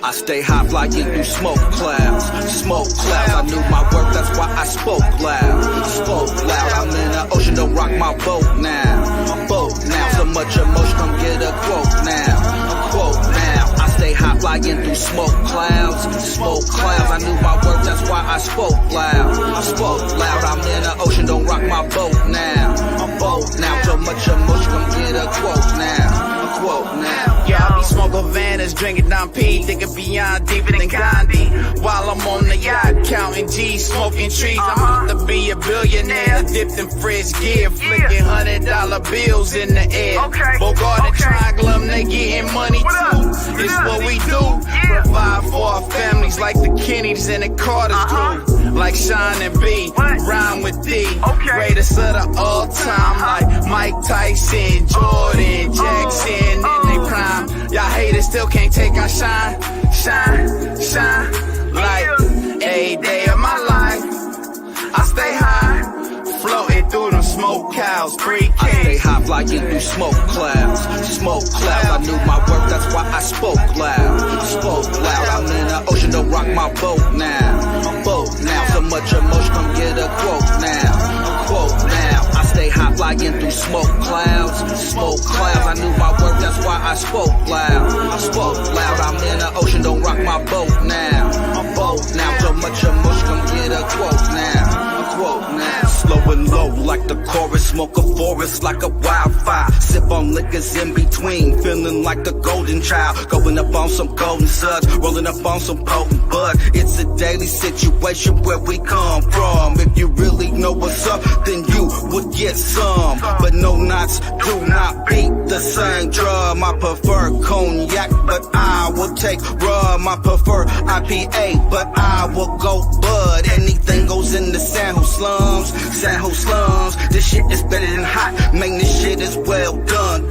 I stay high flying through smoke clouds. I knew my worth, that's why I spoke loud. I'm in the ocean, don't rock my boat now. So much emotion, come get a quote now. I stay high flying through smoke clouds. I knew my worth, that's why I spoke loud. I'm in the ocean, don't rock my boat now. So much emotion, come get a quote now. Yeah, I be smoking Vannas, drinking Dom P, thinking beyond deeper than Gandhi. While I'm on the yacht, counting G's, smoking trees. I'm about to be a billionaire, dipped in frizz gear, flicking $100 bills in the air. Bogard and Triangle, they getting money too. It's what we do. Provide for our families like the Kennedys and the Carter's crew. Like Sean and B, rhyme with D. Greatest of the all time, like Mike Tyson, Jordan, Jackson in they prime. Y'all haters still can't take our shine. Like every day of my life, I stay high, floating through them smoke clouds. I stay high flying through smoke clouds. I knew my worth, that's why I spoke loud. I'm in the ocean, don't rock my boat now. So much emotion, come get a quote now. I stay high flying through smoke clouds. I knew my worth, that's why I spoke loud. I'm in the ocean, don't rock my boat now. So much emotion, come get a quote now. Slow and low like the chorus, smoke a forest like a wildfire. Sip on liquors in between, feeling like a golden child. Going up on some golden suds, rolling up on some potent bud. It's a daily situation where we come from. If you really know what's up, then you would get some. But no knots do not beat the same drum. I prefer cognac, but I will take rum. I prefer IPA, but I will go bud. Anything goes in the San Jose slums. This shit is better than hot. Man, this shit is well done.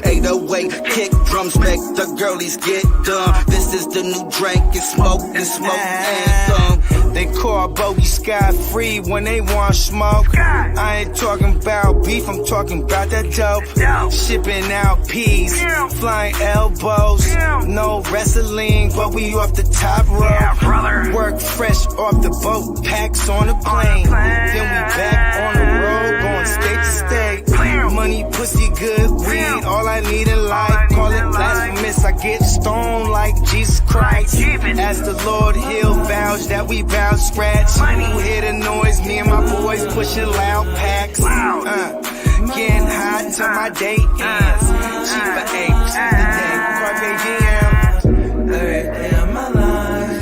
808 kick drums make the girlies get done. This is the new drink, it's smoke anthem. They call Bogard Scott free when they want smoke. I ain't talking about beef, I'm talking about that dope. Shipping out peas, flying elbows. No wrestling, but we off the top rope. Work fresh off the boat, packs on the plane. Then we back on the road, going state to state. Money, pussy, good weed, all I need in life. Call it blasphemous, I get stoned like Jesus Christ. As the Lord he'll vouch that we bout scratch. Who hear the noise, me and my boys pushing loud packs. Getting hot till my day ends. Cheaper apes, the day Carpe Diem. Every day of my life,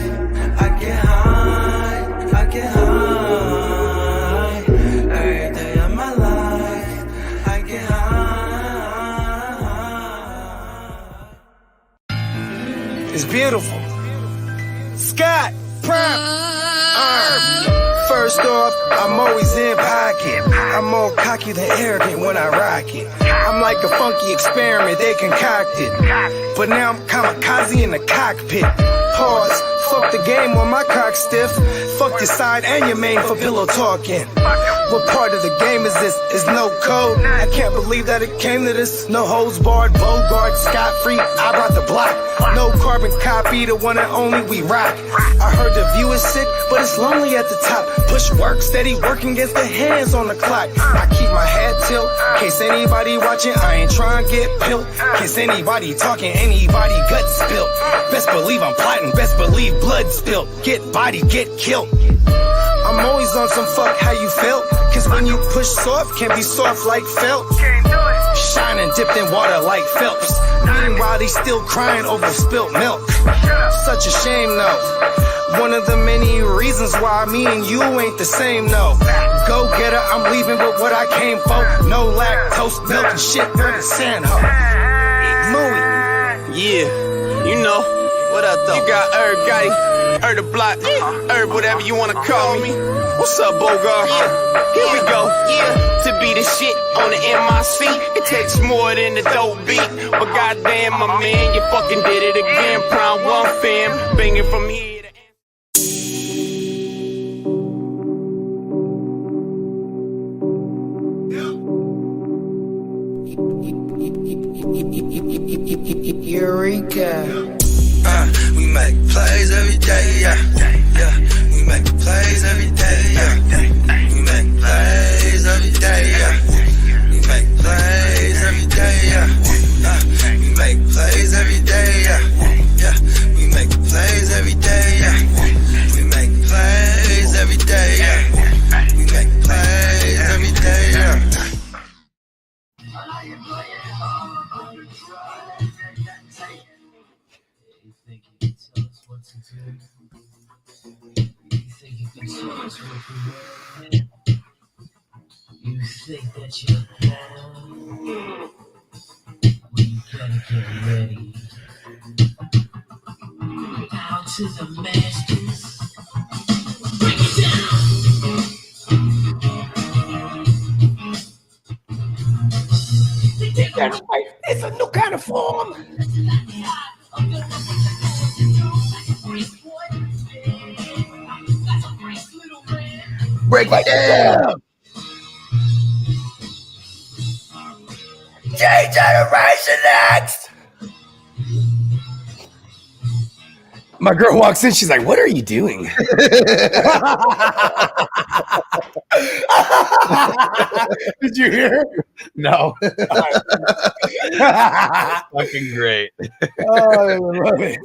I get high. Every day of my life, I get high. It's beautiful. Scott, prime. First off, I'm always in pocket. I'm more cocky than arrogant when I rock it. I'm like a funky experiment they concocted, but now I'm kamikaze in the cockpit. Pause. Fuck the game on my cock stiff. Fuck your side and your main for pillow talking. What part of the game is this? Is no code. I can't believe that it came to this. No holds barred, Bogard Scott free. I brought the block. No carbon copy, the one and only we rock. I heard the view is sick, but it's lonely at the top. Push work, steady working against the hands on the clock. I keep my head tilt, case anybody watching. I ain't trying to get pilt. Case anybody talking, anybody gut spilt. Best believe I'm plotting, best believe blood spilt. Get body, get killed. I'm always on some fuck how you felt. Cause when you push soft, can be soft like felt. Shining dipped in water like Phelps. Meanwhile, they still crying over spilt milk. Such a shame though. One of the many reasons why me and you ain't the same, no. Go getter, I'm leaving with what I came for. No lactose, milk and shit, we're the sand hoe. Mooey. Yeah, you know. What up, though? You got Herb Gotti, Herb the Block, Herb whatever you wanna call me. What's up, Bogard? Here we go. To be the shit on the MIC, it takes more than a dope beat. But goddamn, my man, you fucking did it again. Prime one fam, banging from here. You think that you're down? Well, you gotta get ready. Out to the masters. Break it down. It's a new kind of form. Break it down. J Generation X. My girl walks in. She's like, "What are you doing?" Did you hear? No. Fucking great. Oh, I love it.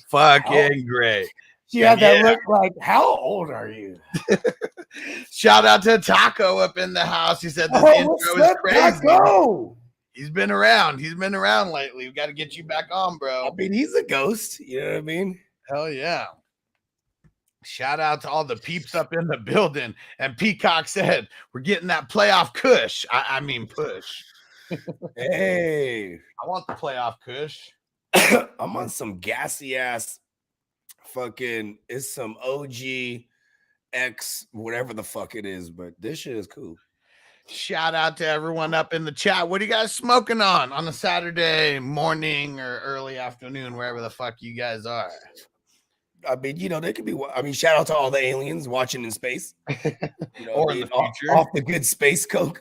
Fucking great. She had that look like, "How old are you?" Shout out to Taco up in the house. He said this intro is crazy. Taco? He's been around. He's been around lately. We got to get you back on, bro. I mean, he's a ghost. You know what I mean? Hell yeah. Shout out to all the peeps up in the building. And Peacock said, we're getting that playoff kush. I mean, push. Hey. I want the playoff kush. I'm on some gassy ass fucking, it's some OG X, whatever the fuck it is, but this shit is cool. Shout out to everyone up in the chat. What are you guys smoking on a Saturday morning or early afternoon, wherever the fuck you guys are? I mean, you know, they could be, I mean, shout out to all the aliens watching in space. You know, Or in the future. Off the good space coke.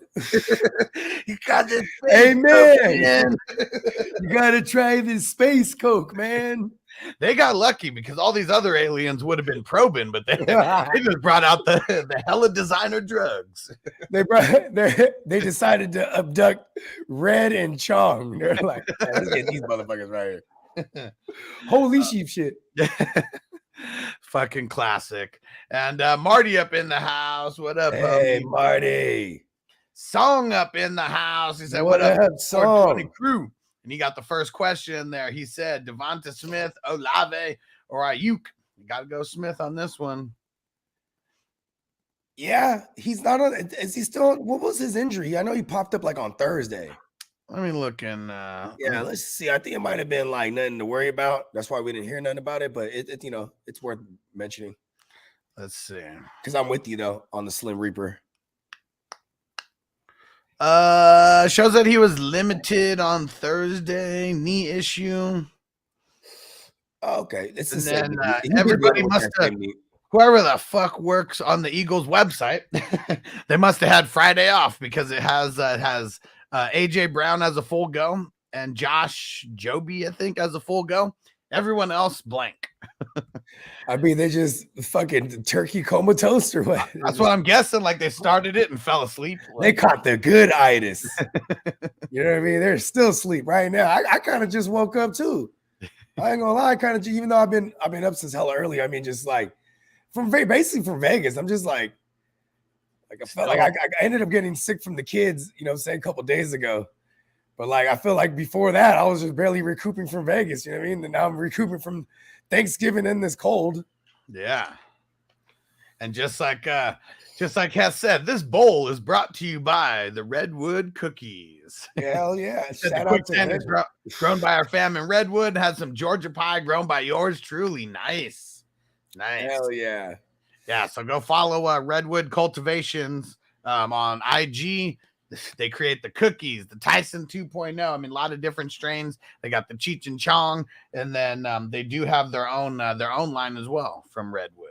You got this. Amen. You got to try this space coke, man. They got lucky because all these other aliens would have been probing, but they just brought out the hella designer drugs. They decided to abduct Red and Chong. They're like, let's get these motherfuckers right here. Holy sheep shit. Fucking classic. And Marty up in the house. What up, hey, homie? Marty? Song up in the house. He said, what up, Song? Crew. And he got the first question there. He said, Devonta Smith, Olave, or Ayuk. You got to go Smith on this one. Yeah, he's not on. Is he still on? What was his injury? I know he popped up like on Thursday. Let me look in. Yeah, let's see. I think it might have been like nothing to worry about. That's why we didn't hear nothing about it. But it you know, it's worth mentioning. Let's see. Because I'm with you though on the Slim Reaper. Shows that he was limited on Thursday, knee issue. Oh, okay, this is then everybody must have. Whoever the fuck works on the Eagles website, they must have had Friday off because it has AJ Brown as a full go and Josh Joby, I think, as a full go. Everyone else blank. I mean, they just fucking turkey comatose or what? That's what I'm guessing. Like they started it and fell asleep. They caught the good itis. You know what I mean? They're still asleep right now. I kind of just woke up too. I ain't gonna lie, kind of. Even though I've been up since hella early. I mean, just like basically from Vegas. I'm just like I felt like I ended up getting sick from the kids. You know, what I'm saying, a couple days ago. But like I feel like before that, I was just barely recouping from Vegas. You know what I mean? And now I'm recouping from Thanksgiving in this cold. Yeah. And just like Hess said, this bowl is brought to you by the Redwood Cookies. Hell yeah. Shout out to them. Grown by our fam in Redwood. Had some Georgia pie grown by yours truly. Nice. Hell yeah. Yeah. So go follow Redwood Cultivations on IG. They create the cookies, the Tyson 2.0. I mean, a lot of different strains. They got the Cheech and Chong, and then they do have their own line as well from Redwood.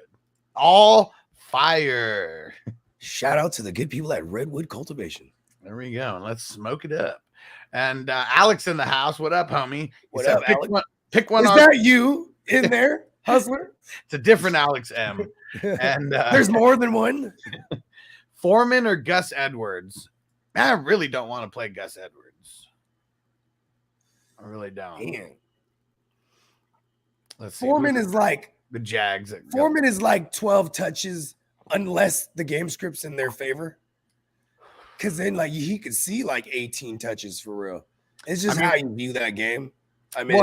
All fire. Shout out to the good people at Redwood Cultivation. There we go. Let's smoke it up. And Alex in the house. What up, homie? What up, Alex? Pick one. Is that you in there, hustler? It's a different Alex M. And there's more than one. Foreman or Gus Edwards? I really don't want to play Gus Edwards. I really don't. Man. Let's see. Foreman is like the Jags. Foreman is like 12 touches unless the game script's in their favor. Because then like he could see like 18 touches for real. It's just how you view that game. I mean,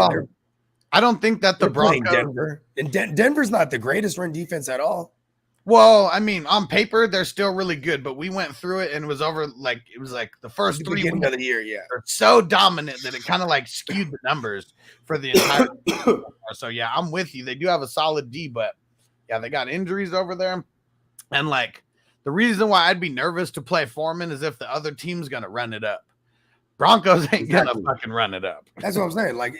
I don't think that the They're playing Broncos. Denver, and Denver's not the greatest run defense at all. Well, I mean, on paper they're still really good, but we went through it and it was over. Like it was like the first The 3 beginning weeks of the year, yeah. are so dominant that it kind of like skewed the numbers for the entire. So yeah, I'm with you. They do have a solid D, but yeah, they got injuries over there, and like the reason why I'd be nervous to play Foreman is if the other team's gonna run it up. Broncos ain't gonna fucking run it up. That's what I'm saying. Like,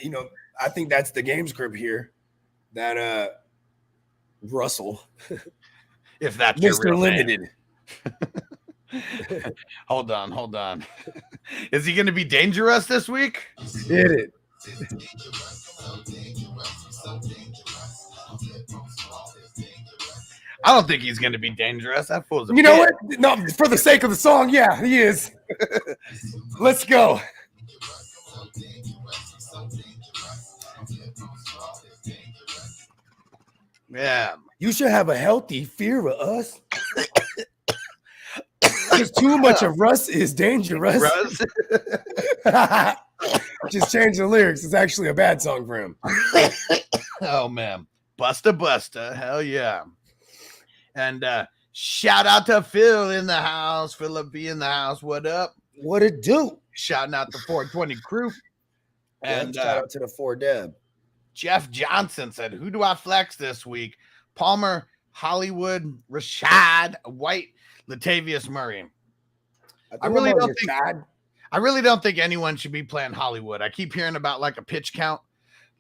I think that's the game script here. That Russell, If that's your Mr. real Limited. name. Hold on. Is he gonna be dangerous this week? Hit it. I don't think he's gonna be dangerous. That fool's a You know bitch. what? No, for the sake of the song, yeah, he is. Let's go. Yeah. You should have a healthy fear of us. Because too much of Russ is dangerous. Russ. Just change the lyrics. It's actually a bad song for him. Oh man. Busta. Hell yeah. And shout out to Phil in the house. Philip B in the house. What up? What it do? Shouting out the 420 crew. And shout out to the 4Deb. Jeff Johnson said, who do I flex this week? Palmer, Hollywood, Rashad, White, Latavius Murray. I really don't think anyone should be playing Hollywood. I keep hearing about like a pitch count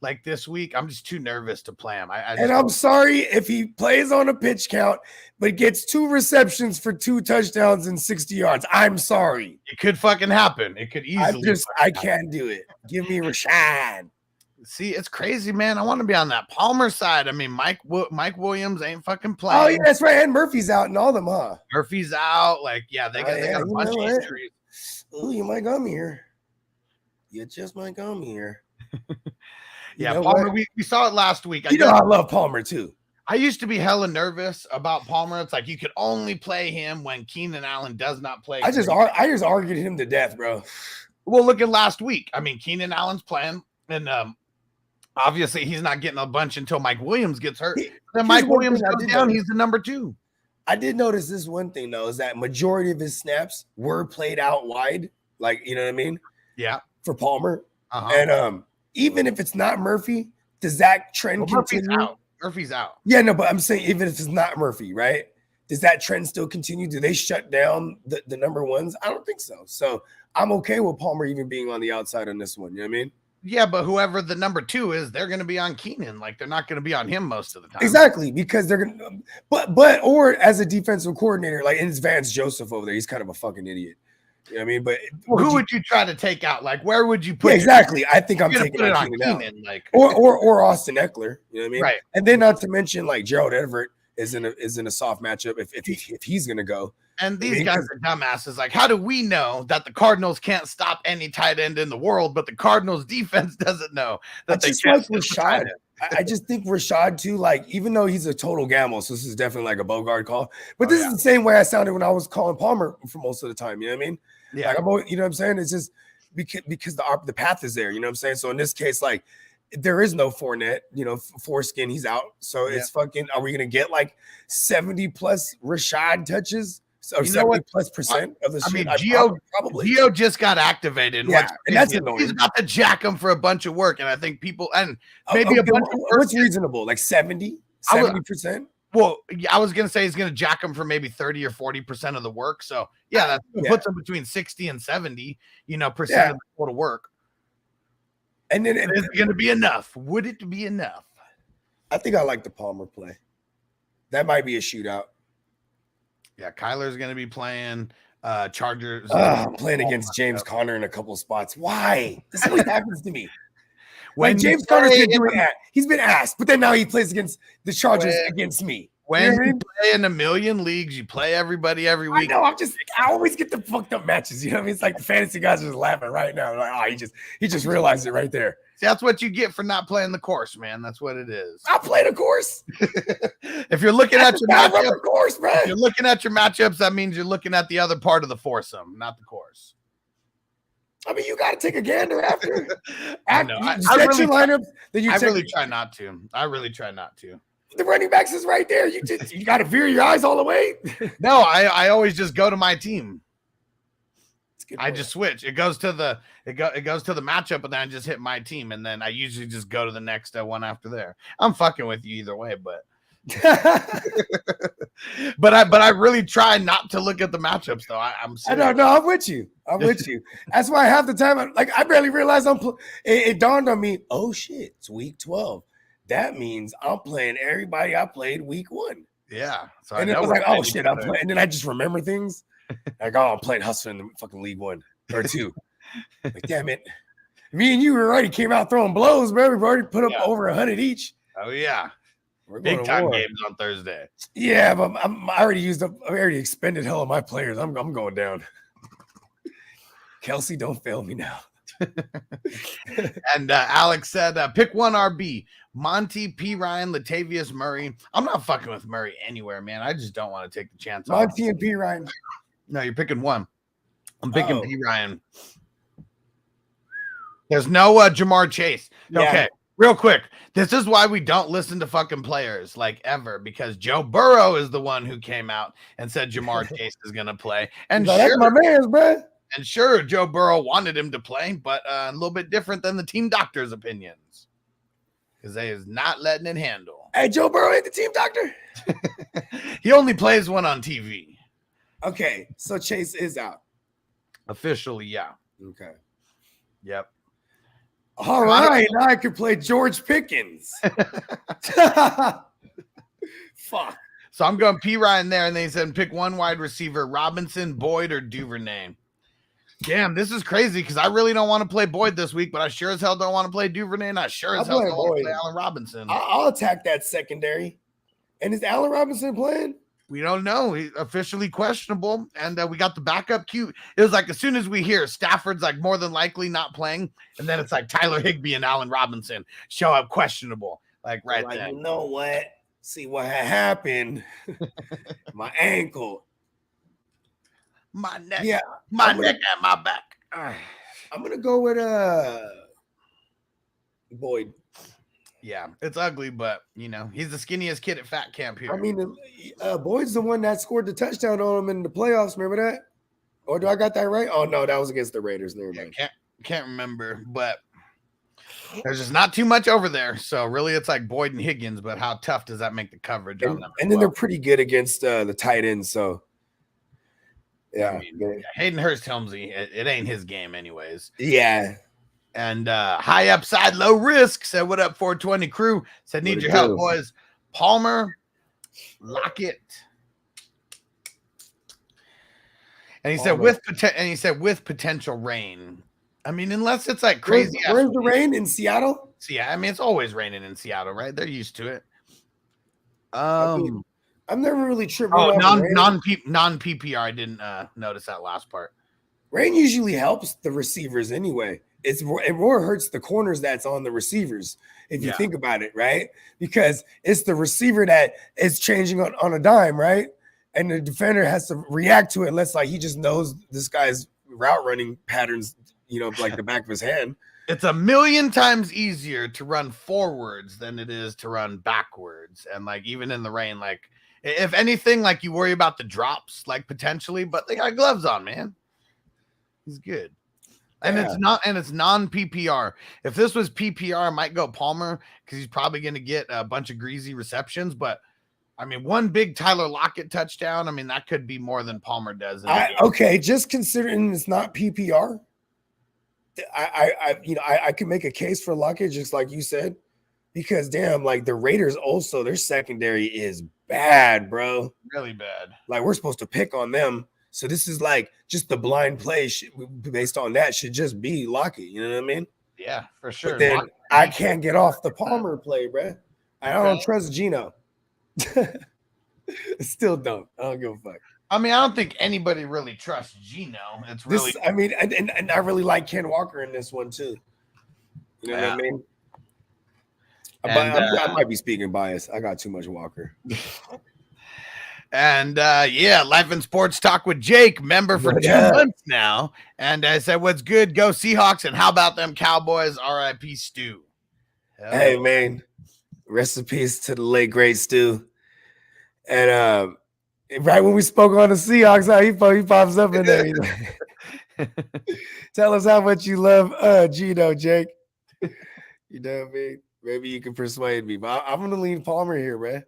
like this week. I'm just too nervous to play him. I'm sorry if he plays on a pitch count, but gets 2 receptions for 2 touchdowns and 60 yards. I'm sorry. It could fucking happen. It could easily. I can't do it. Give me Rashad. See, it's crazy, man. I want to be on that Palmer side. I mean, Mike Williams ain't fucking playing. Oh, yeah, that's right. And Murphy's out and all them, huh? Murphy's out. Like, yeah, they got a bunch of injuries. Oh, you might come here. You just might come here. Yeah, Palmer, we saw it last week. I love Palmer, too. I used to be hella nervous about Palmer. It's like you could only play him when Keenan Allen does not play. I just argued him to death, bro. Well, look at last week. I mean, Keenan Allen's playing, and obviously he's not getting a bunch until Mike Williams gets hurt. Then Mike Williams goes down. He's the number 2. I did notice this one thing, though, is that majority of his snaps were played out wide. Like, you know what I mean? Yeah. For Palmer. And even if it's not Murphy, does that trend continue? Murphy's out. Yeah, no, but I'm saying even if it's not Murphy, right? Does that trend still continue? Do they shut down the number ones? I don't think so. So I'm okay with Palmer even being on the outside on this one. You know what I mean? Yeah, but whoever the number 2 is, they're going to be on Keenan. Like, they're not going to be on him most of the time. Exactly, because they're going to, or as a defensive coordinator, like, and it's Vance Joseph over there. He's kind of a fucking idiot. You know what I mean? But who would you try to take out? Like, where would you put it? Exactly. I think I'm taking it on Keenan. Like, or Austin Eckler. You know what I mean? Right. And then not to mention, like, Gerald Everett is in a soft matchup if he's going to go. And these guys are dumbasses. Like, how do we know that the Cardinals can't stop any tight end in the world, but the Cardinals defense doesn't know that they can't? Like Rashad. I just think Rashad too, like, even though he's a total gamble, so this is definitely like a Bogard call, but this is the same way I sounded when I was calling Palmer for most of the time. You know what I mean? Yeah. Like, I'm always, you know what I'm saying? It's just because the path is there. You know what I'm saying? So in this case, like, there is no Fournette, foreskin, he's out. So it's fucking, are we going to get like 70 plus Rashad touches? Or 70+% of the shit. I mean, Gio just got activated. Yeah, and that's annoying. He's about to jack him for a bunch of work. And I think people, and maybe a bunch of work. What's reasonable? Like 70%? Well, I was going to say he's going to jack him for maybe 30 or 40% of the work. So, that puts him between 60 and 70, percent of the total work. And then it's going to be enough. Would it be enough? I think I like the Palmer play. That might be a shootout. Yeah, Kyler's going to be playing Chargers. I'm playing against James Conner in a couple spots. Why? This always happens to me. When James Conner's he's been asked, but then now he plays against the Chargers against me. When you play in a million leagues, you play everybody every week. I know. I always get the fucked up matches. You know what I mean? It's like the fantasy guys are just laughing right now. Like, oh, he just realized it right there. See, that's what you get for not playing the course, man. That's what it is. I play the course. If you're looking at your matchup, course, bro. If you're looking at your matchups, that means you're looking at the other part of the foursome, not the course. I mean, you got to take a gander after. I know. You set really your lineups. Then you I take really try not to. I really try not to. the running backs is right there. You got to veer your eyes all the way. No, I always just go to my team. I point. just switch. It goes to the matchup, and then I just hit my team, and then I usually just go to the next one after there. I'm fucking with you either way, but but I really try not to look at the matchups though. I'm serious. I don't know. I'm with you. I'm with you. That's why half the time, I barely realize it dawned on me. Oh shit, it's week 12. That means I'm playing everybody I played week 1. Yeah. So and I it know was like, oh shit, I'm playing. And then I just remember things. Like, oh, I'm playing Hustler in the fucking League 1 or 2. Like, damn it. Me and you already came out throwing blows, bro. We've already put up over 100 each. Oh yeah. We're going big time war. games on Thursday. Yeah, but I already expended hell of my players. I'm going down. Kelsey, don't fail me now. And Alex said, pick one RB. Monty, P. Ryan, Latavius Murray. I'm not fucking with Murray anywhere, man. I just don't want to take the chance. Monty and P. Ryan. No, you're picking one. I'm picking P. Ryan. There's no Jamar Chase. Okay, Yeah. real quick. This is why we don't listen to fucking players like ever, because Joe Burrow is the one who came out and said Jamar Chase is going to play. And That's my man's, bro. And sure, Joe Burrow wanted him to play, but a little bit different than the team doctor's opinions, because they is not letting it handle. Hey, Joe Burrow ain't the team doctor? He only plays one on TV. Okay, so Chase is out. Officially, yeah. Okay. Yep. All right, now I can play George Pickens. Fuck. So I'm going P. Ryan there, and they said pick one wide receiver, Robinson, Boyd, or Duvernay. Damn, this is crazy because I really don't want to play Boyd this week, but I sure as hell don't want to play Duvernay, and I sure as hell don't want to play Allen Robinson. I'll attack that secondary. And is Allen Robinson playing? We don't know. He's officially questionable, and we got the backup cue. It was like as soon as we hear Stafford's like more than likely not playing, and then it's like Tyler Higbee and Allen Robinson show up questionable, like right there. You know what? See what happened? My ankle, my neck, yeah, my neck and my back. I'm gonna go with Boyd. Yeah, it's ugly, but you know he's the skinniest kid at fat camp here. I mean, Boyd's the one that scored the touchdown on him in the playoffs. Remember that? Or do I got that right? Oh no, that was against the Raiders. Never mind. Can't remember, but there's just not too much over there. So really, it's like Boyd and Higgins. But how tough does that make the coverage on them? And then they're pretty good against the tight ends. So yeah, I mean, Hayden Hurst Helmsley, it ain't his game, anyways. Yeah. And high upside, low risk said, "What up, 420 crew?" Said, "Need your help, boys." Palmer, Lockett, and he said with potential rain. I mean, unless it's like crazy. Where's the rain in Seattle? Yeah, I mean, it's always raining in Seattle, right? They're used to it. I've never really tripped. Oh, non PPR. I didn't notice that last part. Rain usually helps the receivers anyway. It more hurts the corners that's on the receivers, if you think about it, right? Because it's the receiver that is changing on a dime, right? And the defender has to react to it unless like he just knows this guy's route running patterns, you know, like the back of his hand. It's 1,000,000 times easier to run forwards than it is to run backwards. And like even in the rain, like if anything, like you worry about the drops, like potentially, but they got gloves on, man. He's good. And it's non PPR. If this was PPR, I might go Palmer because he's probably going to get a bunch of greasy receptions. But I mean, one big Tyler Lockett touchdown. I mean, that could be more than Palmer does. Okay, just considering it's not PPR, I could make a case for Lockett, just like you said, because damn, like the Raiders also their secondary is bad, bro. Really bad. Like we're supposed to pick on them. So this is like just the blind play based on that should just be Lockett. You know what I mean? Yeah, for sure. But then I can't get off the Palmer play, bro. I don't trust Gino. Still don't. I don't give a fuck. I mean, I don't think anybody really trusts Gino. It's really. And I really like Ken Walker in this one too. You know what I mean? I might be speaking bias. I got too much Walker. And yeah, Life and Sports Talk with Jake, member for 2 months now. And I said, what's good? Go Seahawks. And how about them Cowboys? RIP Stu. Hey, man. Rest in peace to the late, great Stu. And right when we spoke on the Seahawks, how he pops up in there. Tell us how much you love Gino, Jake. You know what I mean? Maybe you can persuade me. But I'm going to lean Palmer here, man.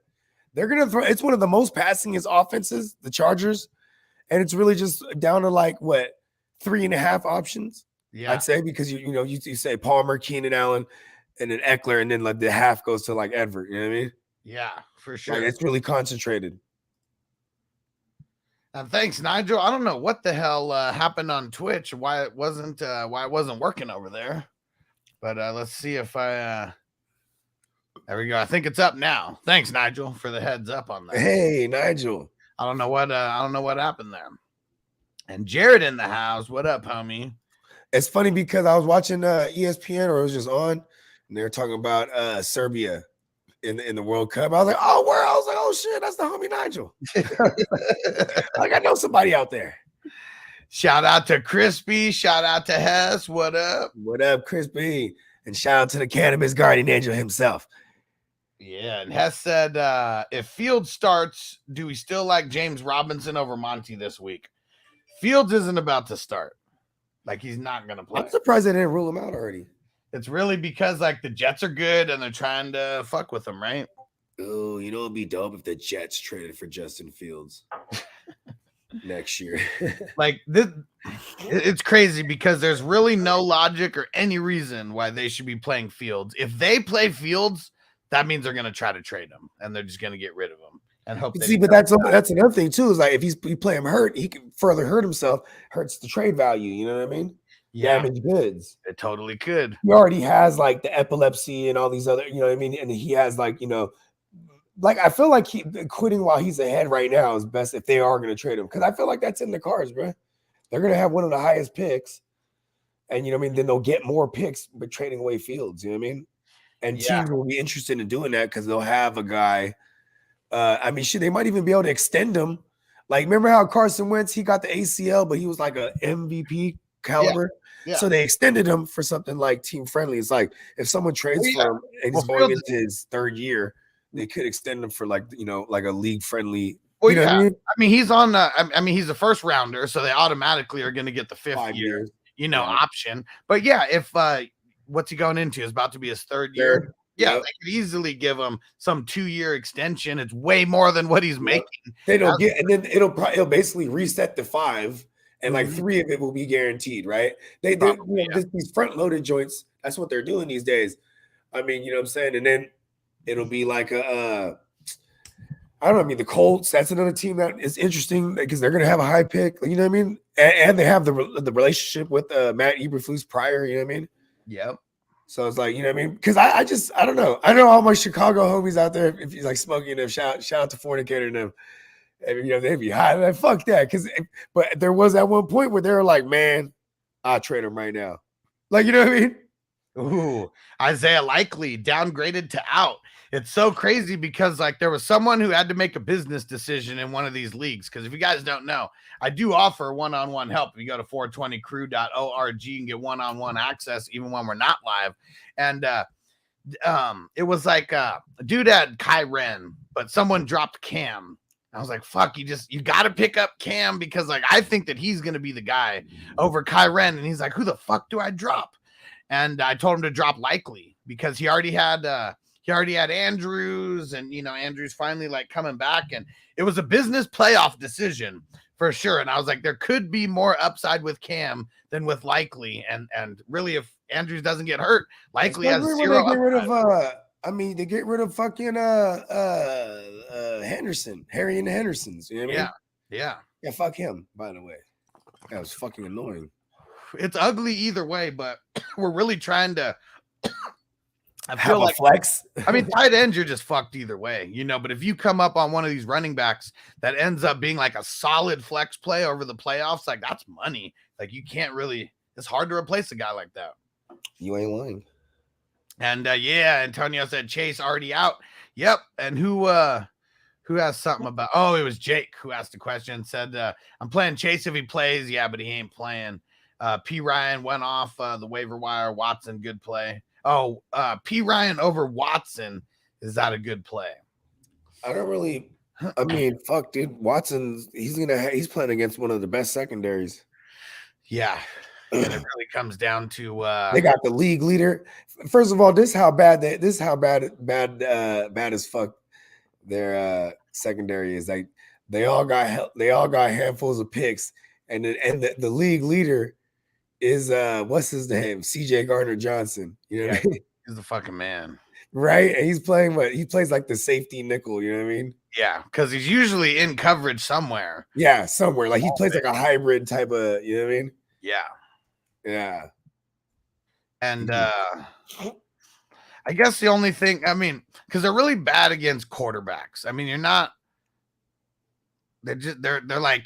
They're going to throw – it's one of the most passingest offenses, the Chargers. And it's really just down to like, what, 3.5 options? Yeah. I'd say because, you say Palmer, Keenan Allen, and then Eckler, and then like the half goes to like Edward. You know what I mean? Yeah, for sure. Like, it's really concentrated. Thanks, Nigel. I don't know what the hell happened on Twitch, why it wasn't working over there. But let's see if I there we go. I think it's up now. Thanks, Nigel, for the heads up on that. Hey, Nigel. I don't know what happened there. And Jared in the house. What up, homie? It's funny because I was watching ESPN, or it was just on, and they were talking about Serbia in the World Cup. I was like, oh, where? I was like, oh shit, that's the homie Nigel. Like, I know somebody out there. Shout out to Crispy. Shout out to Hess. What up? What up, Crispy? And shout out to the cannabis guardian angel himself. Yeah, and Hess said, if Fields starts, do we still like James Robinson over Monty this week? Fields isn't about to start. Like, he's not going to play. I'm surprised they didn't rule him out already. It's really because, like, the Jets are good and they're trying to fuck with him, right? Oh, it'd be dope if the Jets traded for Justin Fields next year. Like, this, it's crazy because there's really no logic or any reason why they should be playing Fields. If they play Fields, that means they're going to try to trade him and they're just going to get rid of him and hope. See, but that's another thing too. Is like if you play him hurt, he can further hurt himself. Hurts the trade value. You know what I mean? Yeah, damaged goods. It totally could. He already has like the epilepsy and all these other. You know what I mean? And he has like like I feel like quitting while he's ahead right now is best if they are going to trade him, because I feel like that's in the cards, bro. They're going to have one of the highest picks, and then they'll get more picks by trading away Fields. You know what I mean? And teams will be interested in doing that because they'll have a guy. They might even be able to extend him. Like, remember how Carson Wentz, he got the ACL, but he was like a MVP caliber. Yeah. So they extended him for something like team friendly. It's like if someone trades for him and he's going into his 3rd year, they could extend him for like a league friendly. Well, you know what I mean? He's on. He's a 1st rounder, so they automatically are going to get the 5th year, option. But yeah, if what's he going into? Is about to be his 3rd year. Yeah, they could easily give him some 2-year extension. It's way more than what he's making. They don't get, and then it'll basically reset to 5, and like 3 of it will be guaranteed, right? These front loaded joints. That's what they're doing these days. I mean, you know what I'm saying? And then it'll be like I don't know. I mean, the Colts. That's another team that is interesting because they're going to have a high pick. You know what I mean? And they have the relationship with Matt Eberflus prior. You know what I mean? Yep. So it's like, you know what I mean? Because I don't know. I know all my Chicago homies out there, if he's like smoking them, shout out to Fornicator and them. And, they'd be high. Like, fuck that. But there was at one point where they were like, man, I'll trade him right now. Like, you know what I mean? Ooh, Isaiah Likely downgraded to out. It's so crazy because like there was someone who had to make a business decision in one of these leagues. Because if you guys don't know, I do offer one-on-one help. If you go to 420crew.org, you can get one-on-one access even when we're not live. And it was like a dude had Kyren, but someone dropped Cam. I was like, fuck, you got to pick up Cam because like I think that he's going to be the guy over Kyren. And he's like, who the fuck do I drop? And I told him to drop Likely because he already had Andrews, and Andrews finally like coming back, and it was a business playoff decision for sure. And I was like, there could be more upside with Cam than with Likely, and really if Andrews doesn't get hurt, Likely has 0 they get rid of they get rid of fucking Henderson, Harry and the Hendersons. You know what I mean? Yeah, fuck him, by the way. That was fucking annoying. It's ugly either way, but we're really trying to I feel like flex. I mean, tight ends, you're just fucked either way, but if you come up on one of these running backs that ends up being like a solid flex play over the playoffs, like that's money. Like you can't really, it's hard to replace a guy like that. You ain't lying. And Antonio said Chase already out. Yep. And who Who asked something about? Oh, it was Jake who asked a question. Said, "I'm playing Chase if he plays." Yeah, but he ain't playing. P. Ryan went off the waiver wire. Watson, good play. Oh, P. Ryan over Watson. Is that a good play? I don't really. I mean, fuck, dude. Watson's he's playing against one of the best secondaries. Yeah, and it really comes down to they got the league leader. First of all, this is how bad as fuck their secondary is. Like they all got handfuls of picks, and the league leader is what's his name? CJ Gardner Johnson. You know what I mean? He's the fucking man. Right? And he's playing he plays like the safety nickel, you know what I mean? Yeah, because he's usually in coverage somewhere. Yeah, somewhere. Like he plays like a hybrid type of, you know what I mean? Yeah. Yeah. And I guess the only thing, I mean, because they're really bad against quarterbacks. I mean, they're like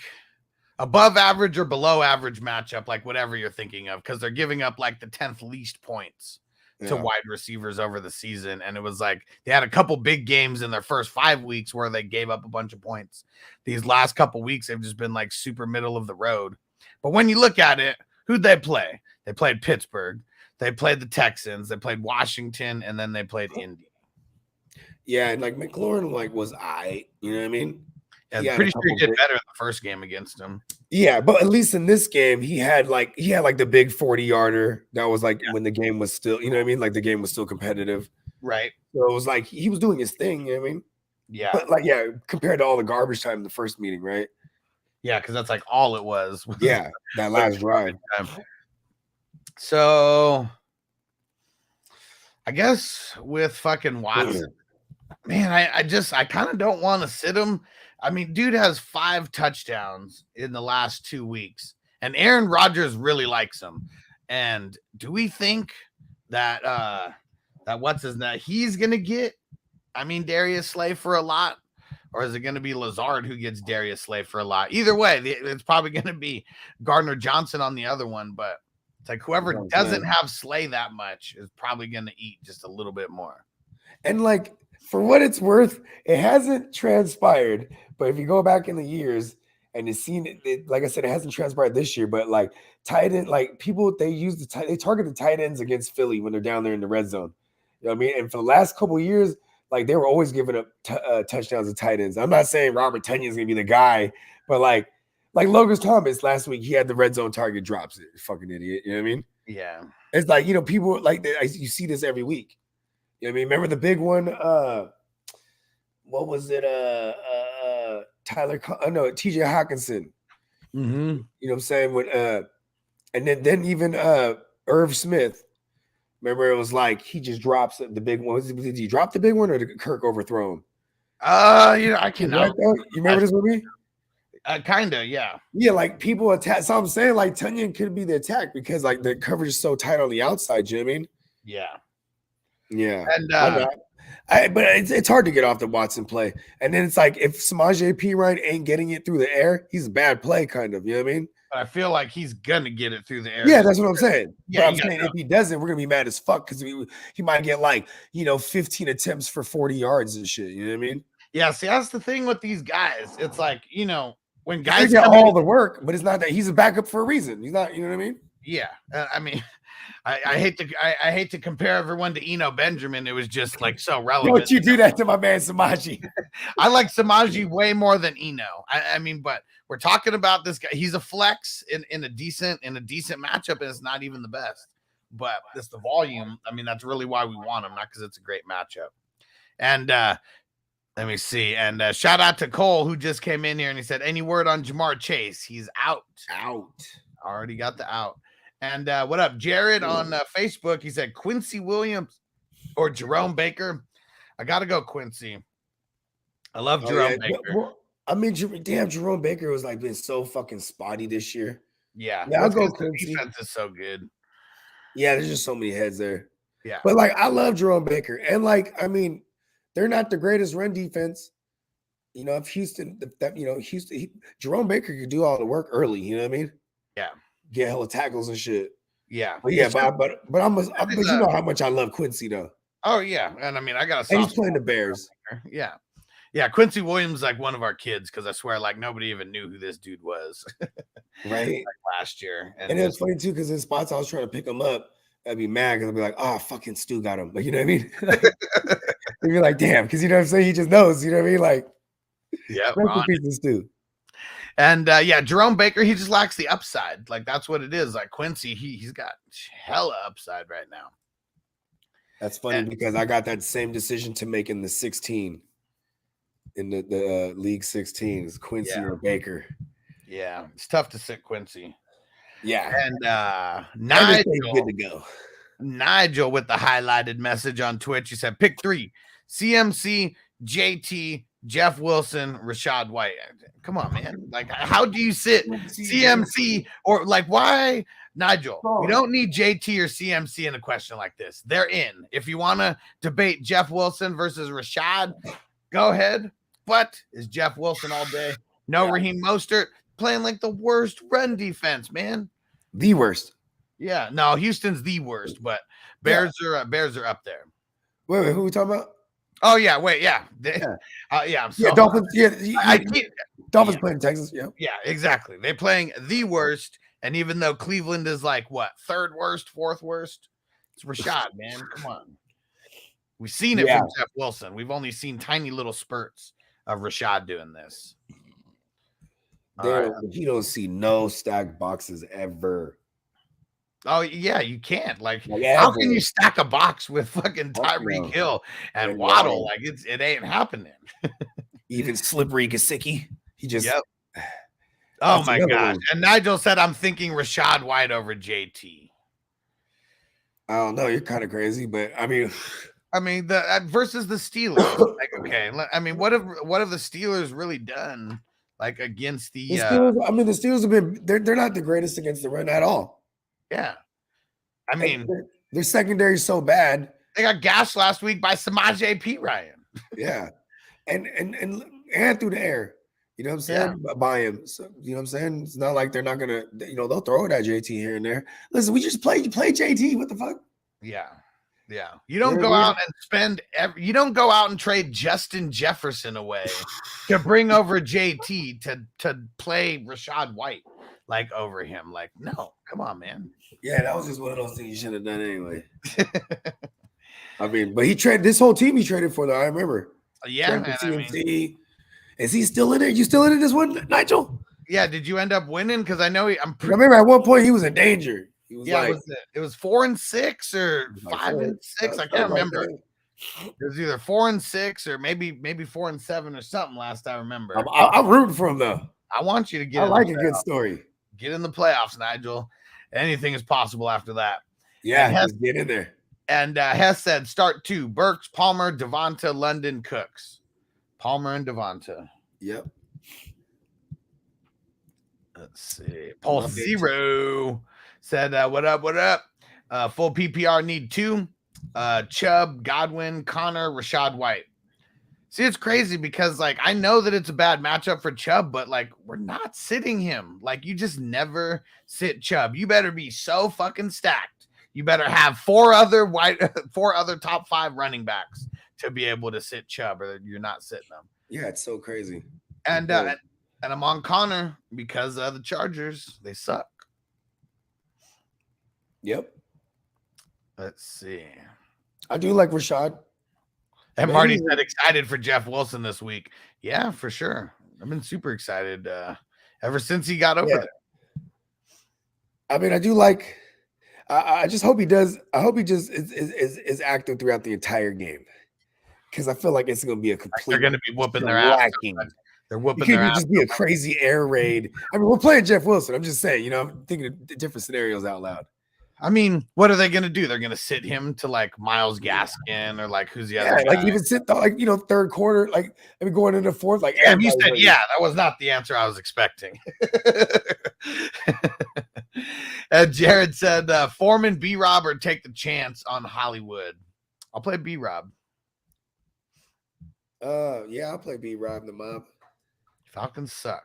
above average or below average matchup, like whatever you're thinking of, because they're giving up like the 10th least points to wide receivers over the season. And it was like they had a couple big games in their first 5 weeks where they gave up a bunch of points. These last couple weeks, they've just been like super middle of the road. But when you look at it, who'd they play? They played Pittsburgh. They played the Texans. They played Washington, and then they played Indy. Yeah, and like McLaurin was you know what I mean? Yeah, pretty sure he did better in the first game against him. Yeah, but at least in this game, he had like the big 40-yarder. That was like when the game was still, you know what I mean? Like the game was still competitive. Right. So it was like he was doing his thing, you know what I mean? Yeah. But like, yeah, compared to all the garbage time in the first meeting, right? Yeah, because that's like all it was. Yeah, that last drive. So I guess with fucking Watson, man, I kind of don't want to sit him. I mean, dude has 5 touchdowns in the last 2 weeks, and Aaron Rodgers really likes him. And do we think that what's his name? He's gonna get, Darius Slay for a lot, or is it gonna be Lazard who gets Darius Slay for a lot? Either way, it's probably gonna be Gardner Johnson on the other one, but it's like whoever doesn't have Slay that much is probably gonna eat just a little bit more. And like, for what it's worth, it hasn't transpired. But if you go back in the years and you've seen it, like I said, it hasn't transpired this year. But like tight end, like people, they target the tight ends against Philly when they're down there in the red zone. You know what I mean? And for the last couple of years, like they were always giving up touchdowns to tight ends. I'm not saying Robert Tonyan's gonna be the guy, but like Logan Thomas last week, he had the red zone target drops. It fucking idiot. You know what I mean? Yeah. It's like, people like you see this every week. You know what I mean? Remember the big one? What was it? TJ Hawkinson. Mm-hmm. You know what I'm saying? When and then even Irv Smith. Remember, it was like he just drops the big one. Did he drop the big one, or did Kirk overthrow him? I cannot. You remember this movie? Kinda, yeah. Yeah, like people attack. So I'm saying like Tonyan could be the attack because like the coverage is so tight on the outside. You know what I mean? Yeah. Yeah. And but it's hard to get off the Watson play. And then it's like if Samaje Perine ain't getting it through the air, he's a bad play, kind of. You know what I mean? I feel like he's gonna get it through the air. Yeah, that's what I'm saying. Yeah, but I'm saying if he doesn't, we're gonna be mad as fuck because he might get like 15 attempts for 40 yards and shit. You know what I mean? Yeah. See, that's the thing with these guys. It's like when Guys guys get all the work, but it's not that he's a backup for a reason. He's not. You know what I mean? Yeah. I hate to compare everyone to Eno Benjamin. It was just like so relevant. Don't you do that to my man Samaje? I like Samaje way more than Eno. But we're talking about this guy. He's a flex in a decent matchup, and it's not even the best. But it's the volume. That's really why we want him, not because it's a great matchup. And let me see. And shout out to Cole who just came in here and he said, "Any word on Jamar Chase? He's out. Already got the out." And what up, Jared on Facebook? He said Quincy Williams or Jerome Baker. I got to go Quincy. I love Jerome Baker. Jerome Baker was like been so fucking spotty this year. Yeah, I'll go Quincy. The defense is so good. Yeah, there's just so many heads there. Yeah, but like I love Jerome Baker, and like they're not the greatest run defense. If Houston, Jerome Baker could do all the work early. You know what I mean? Yeah. Get hella tackles and shit. Yeah. But you know how much I love Quincy though. Oh yeah. And I got and he's playing the Bears. Yeah. Yeah, Quincy Williams is like one of our kids because I swear, like nobody even knew who this dude was Right. last year. And it's funny too, because in spots I was trying to pick him up, I'd be mad because I'd be like, oh, fucking Stu got him. Like, you know what I mean? Like, you'd be like, damn, because you know what I'm saying? He just knows, you know what I mean? Like, yeah, Stu. And yeah, Jerome Baker, he just lacks the upside. Like that's what it is. Like Quincy, he's got hella upside right now. That's funny because I got that same decision to make in the 16, in the League 16 is Quincy or Baker. Yeah, it's tough to sit Quincy. Yeah, and Nigel, good to go. Nigel with the highlighted message on Twitch. He said, "Pick 3: CMC, JT, Jeff Wilson, Rashad White." Come on, man! Like, how do you sit CMC or like why? Nigel, we don't need JT or CMC in a question like this. They're in. If you want to debate Jeff Wilson versus Rashad, go ahead. But is Jeff Wilson all day? No, Raheem Mostert playing like the worst run defense, man. The worst. Yeah, no, Houston's the worst, but Bears are up there. Wait, who are we talking about? Oh yeah, wait, yeah, I'm sorry. Dolphins. Dolphins playing Texas. Yeah, exactly. They're playing the worst, and even though Cleveland is like what 3rd worst, 4th worst, it's Rashad, man. Come on, we've seen it from Jeff Wilson. We've only seen tiny little spurts of Rashad doing this. You don't see no stacked boxes ever. Oh yeah, you can't. Like how can you stack a box with fucking Tyreek Hill and Waddle? Like it ain't happening. Even slippery Gesicki. He just Oh my gosh. And Nigel said I'm thinking Rashad White over JT. I don't know. You're kind of crazy, but I mean the versus the Steelers. Like, okay, I mean, what have the Steelers really done like against the Steelers? I mean, the Steelers have been they're not the greatest against the run at all. Yeah. I mean, their secondary is so bad. They got gashed last week by Samaje Perine. Yeah. And through the air. You know what I'm saying? Yeah. By him. So, you know what I'm saying? It's not like they're not gonna, they'll throw it at JT here and there. Listen, we just play JT. What the fuck? Yeah. Yeah. You don't go out and you don't go out and trade Justin Jefferson away to bring over JT to play Rashad White like over him. Like, no, come on, man. Yeah, that was just one of those things you should have done anyway. I mean, but he traded this whole team he traded for, though. I remember. Yeah, man. Is he still in it? You still in it this one, Nigel? Yeah. Did you end up winning? Because I know I remember at one point he was in danger. He was it was 4-6 or 5-6. I can't remember. It was either 4-6 or maybe 4-7 or something. Last I remember. I'm rooting for him though. I want you to get. I like a good story. Get in the playoffs, Nigel. Anything is possible after that. Yeah, just get in there. And Hess said, start 2: Burks, Palmer, Devonta, London, Cooks. Palmer and Devonta. Yep. Let's see. Pulse Zero said, what up? Full PPR need 2. Chubb, Godwin, Connor, Rashad White. See, it's crazy because, like, I know that it's a bad matchup for Chubb, but, like, we're not sitting him. Like, you just never sit Chubb. You better be so fucking stacked. You better have 4 other top 5 running backs to be able to sit Chubb, or you're not sitting them. Yeah, it's so crazy. And I'm on Connor because the Chargers, they suck. Yep. Let's see. I do like Rashad. And Marty said excited for Jeff Wilson this week. Yeah, for sure. I've been super excited ever since he got over there. I mean, I do like. I just hope he does. I hope he just is active throughout the entire game, because I feel like it's going to be a complete. They're going to be whooping their ass. They're whooping their ass. Just be a crazy air raid. I mean, we're playing Jeff Wilson. I'm just saying. I'm thinking of different scenarios out loud. I mean, what are they going to do? They're going to sit him to like Myles Gaskin or like who's the other guy? Like even sit third quarter, like going into fourth. Like you said, that was not the answer I was expecting. And Jared said, Foreman, B-Rob, or take the chance on Hollywood. I'll play B-Rob. Yeah, I'll play B-Rob the mob. Falcons suck.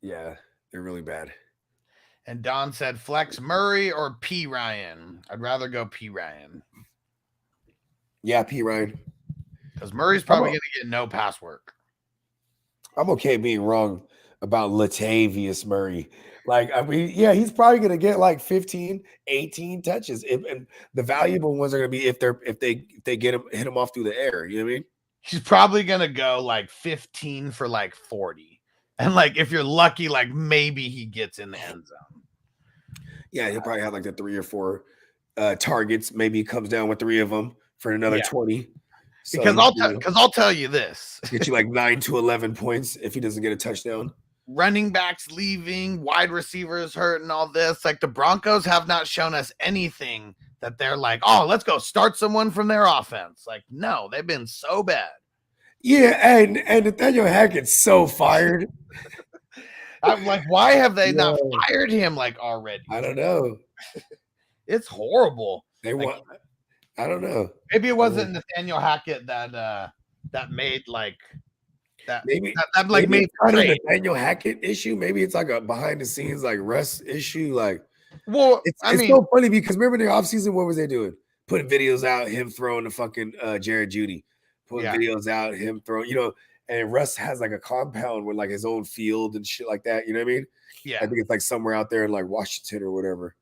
Yeah, they're really bad. And Don said, flex Murray or P. Ryan. I'd rather go P. Ryan. Yeah, P. Ryan. Because Murray's probably going to get no pass work. I'm okay being wrong about Latavius Murray. Like, I mean, yeah, he's probably gonna get like 15, 18 touches. And the valuable ones are gonna be if they get him hit him off through the air. You know what I mean? He's probably gonna go like 15 for like 40. And like if you're lucky, like maybe he gets in the end zone. Yeah, he'll probably have like the 3 or 4 targets. Maybe he comes down with 3 of them for another 20. So Because I'll tell you this. get you like 9 to 11 points if he doesn't get a touchdown. Running backs leaving, wide receivers hurt, and all this. Like the Broncos have not shown us anything that they're like, oh, let's go start someone from their offense. Like, no, they've been so bad. Yeah, and Nathaniel Hackett's so fired. I'm like, why have they not fired him like already? I don't know. It's horrible. They want. I don't know. Maybe it wasn't Nathaniel Hackett that made like that. Maybe that like maybe made it's not a Nathaniel Hackett issue. Maybe it's like a behind the scenes like Russ issue. Like, well, it's so funny because remember the offseason, what was they doing? Putting videos out, him throwing the fucking Jared Judy, putting videos out, him throwing, and Russ has like a compound with like his own field and shit like that. You know what I mean? Yeah. I think it's like somewhere out there in like Washington or whatever.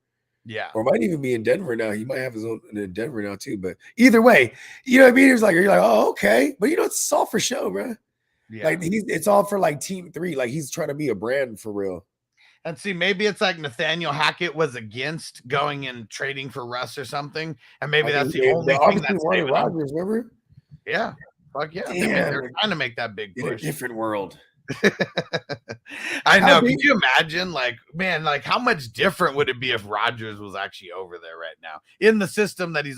Yeah. Or might even be in Denver now. He might have his own in Denver now too. But either way, you know what I mean? It's like, you're like, oh, okay. But it's all for show, bro. Yeah. Like it's all for like team 3. Like he's trying to be a brand for real. And see, maybe it's like Nathaniel Hackett was against going and trading for Russ or something. And maybe that's the only thing that's wanted Rodgers, remember? Yeah. Fuck yeah. They're trying to make that big push. In a different world. I know. Could you imagine, like, man, like how much different would it be if Rodgers was actually over there right now in the system that he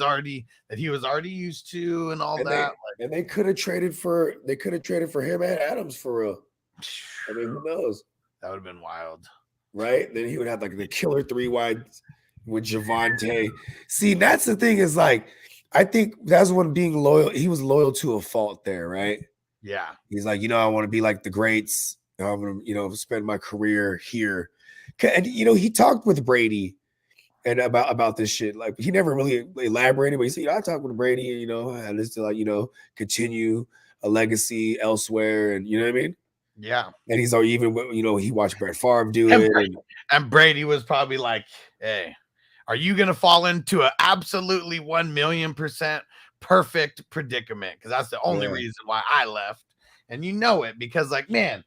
was already used to and all that? And they could have traded for him and Adams for real. I mean, who knows? That would have been wild. Right? Then he would have like the killer 3 wide with Javonte. See, that's the thing is like, I think that's when being loyal, he was loyal to a fault there, right? Yeah. He's like, I want to be like the greats. I'm going to, spend my career here. And, he talked with Brady and about this shit. Like he never really elaborated, but he said, I talked with Brady and, I just to like, continue a legacy elsewhere. And you know what I mean? Yeah. And he's even, he watched Brett Favre do it. And Brady was probably like, hey, are you going to fall into an absolutely 1,000,000% perfect predicament? Because that's the only reason why I left. And it because like, man,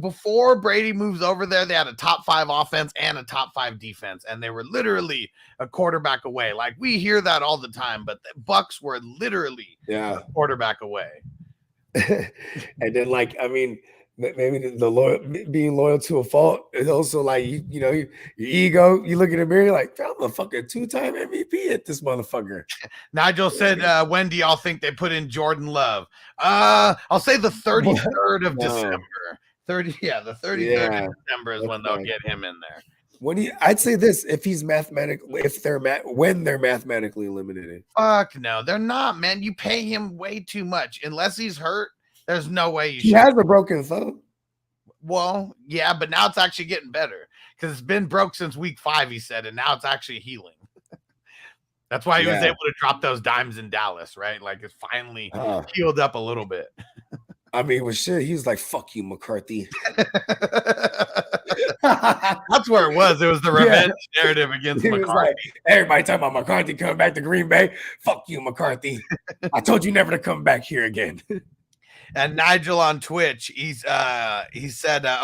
before Brady moves over there, they had a top 5 offense and a top 5 defense. And they were literally a quarterback away. Like we hear that all the time, but the Bucks were literally a quarterback away. And then like, I mean, maybe being loyal to a fault is also like your ego. You look in the mirror, you're like, I'm a fucking 2-time MVP at this motherfucker. Nigel said, when do y'all think they put in Jordan Love? I'll say the 33rd of December. The 33rd of December is when they'll get him in there. I'd say this: if he's when they're mathematically eliminated. Fuck no, they're not, man. You pay him way too much unless he's hurt. There's no way he has a broken thumb. Well, yeah, but now it's actually getting better because it's been broke since week 5, he said, and now it's actually healing. That's why he was able to drop those dimes in Dallas, right? Like it's finally healed up a little bit. I mean, well, shit, he was like, "Fuck you, McCarthy." That's where it was. It was the revenge narrative against McCarthy. Like, everybody talking about McCarthy coming back to Green Bay. Fuck you, McCarthy. I told you never to come back here again. And Nigel on Twitch, he said,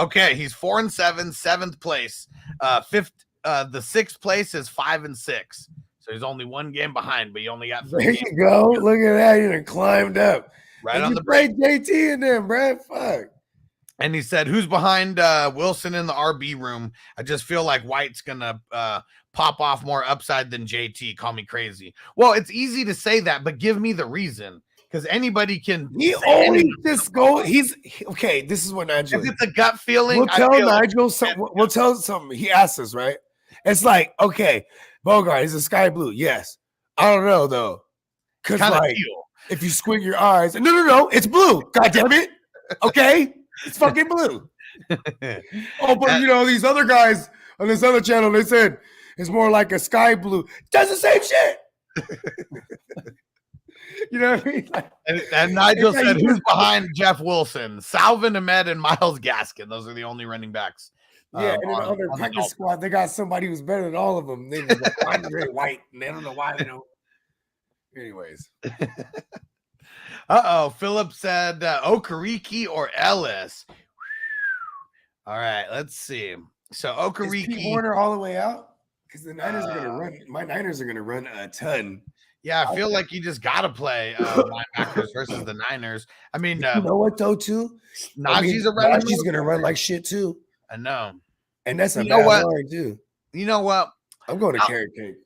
okay, he's 4-7, 7th place. The 6th place is 5-6. So he's only 1 game behind, but he only got 3 games. There you go. Look at that. You done climbed up. Right on the break. JT in there, bro. Fuck. And he said, who's behind Wilson in the RB room? I just feel like White's going to pop off more upside than JT. Call me crazy. Well, it's easy to say that, but give me the reason. Because anybody can. He always just go. He's okay. This is what Nigel. If it's a gut feeling, we'll tell Nigel something. We'll tell something. He asked us, right? It's like, okay, Bogard is a sky blue. Yes. I don't know though. Because like, if you squint your eyes, no, it's blue. God damn it. Okay, it's fucking blue. Oh, but these other guys on this other channel, they said it's more like a sky blue. Does the same shit. You know what I mean? Like, And Nigel it's like said, you who's just- behind Jeff Wilson? Salvin Ahmed and Miles Gaskin. Those are the only running backs. yeah, and then on on their the practice Dolphins. squad, they got somebody who's better than all of them. They was like Andre White, and they don't know why they don't. Anyways, Philip said Okereke or Ellis. All right, let's see. So is Pete Okereke, Warner all the way out? Because the Niners are gonna run. My Niners are gonna run a ton. yeah, I feel like you just gotta play linebackers versus the Niners. I mean, You know what though, too? Najee's a running. Najee's gonna run like shit too, I know. and that's a You know bad what? line too. You know what? I'm going to carrot cake.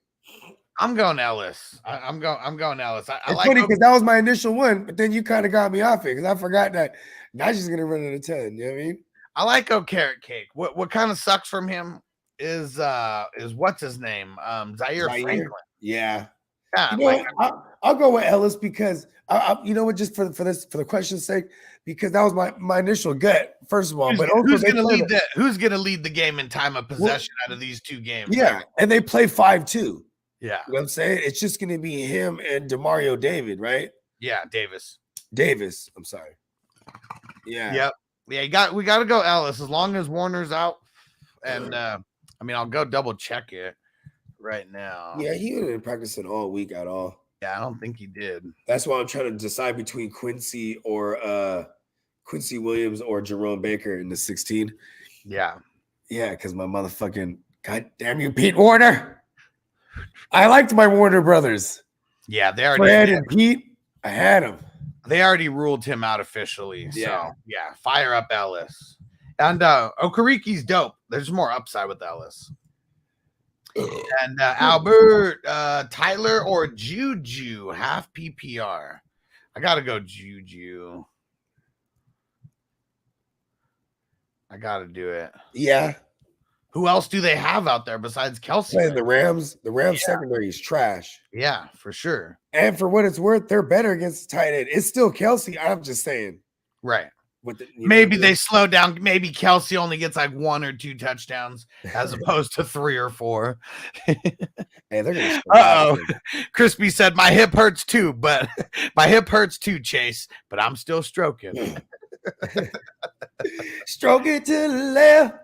I'm going Ellis. I'm going Ellis. I It's like funny because that was my initial one, but then you kind of got me off it because I forgot that Najee's gonna run at a 10. You know what I mean? I like Carrot Cake. What kind of sucks from him is what's his name? Zaire Franklin. Yeah. Yeah, You know like, what? I'll go with Ellis because you know what, just for the question's sake, because that was my initial gut, first of all. But also who's they gonna play lead who's gonna lead the game in time of possession out of these two games? Yeah, and they play 5-2. You Yeah. know what I'm saying? It's just gonna be him and Demario David, right? Yeah, Davis. Davis. I'm sorry. Yeah. Yep. Yeah, we gotta go Ellis as long as Warner's out. And I mean I'll go double check it right now. Yeah, he didn't practice it all week at all. Yeah, I don't think he did. That's why I'm trying to decide between Quincy Williams or Jerome Baker in the 16. Yeah. Yeah, because my motherfucking goddamn you, Pete Warner. I liked my Warner brothers. Yeah, Fred and Pete. I had them. they already ruled him out officially. Yeah. So yeah, fire up Ellis. And Okereke's dope. There's more upside with Ellis. And Albert, Tyler, or Juju, half PPR. I gotta go Juju. I gotta do it. Yeah. Who else do they have out there besides Kelsey? Playing the Rams. The Rams secondary is trash. Yeah, for sure. And for what it's worth, they're better against the tight end. It's still Kelsey. I'm just saying. Right. Maybe They slow down. Maybe Kelsey only gets like 1 or 2 touchdowns as opposed to 3 or 4. Hey, they're gonna. Oh, Crispy said my hip hurts too, but my hip hurts too, Chase. But I'm still stroking. Stroke it to the left.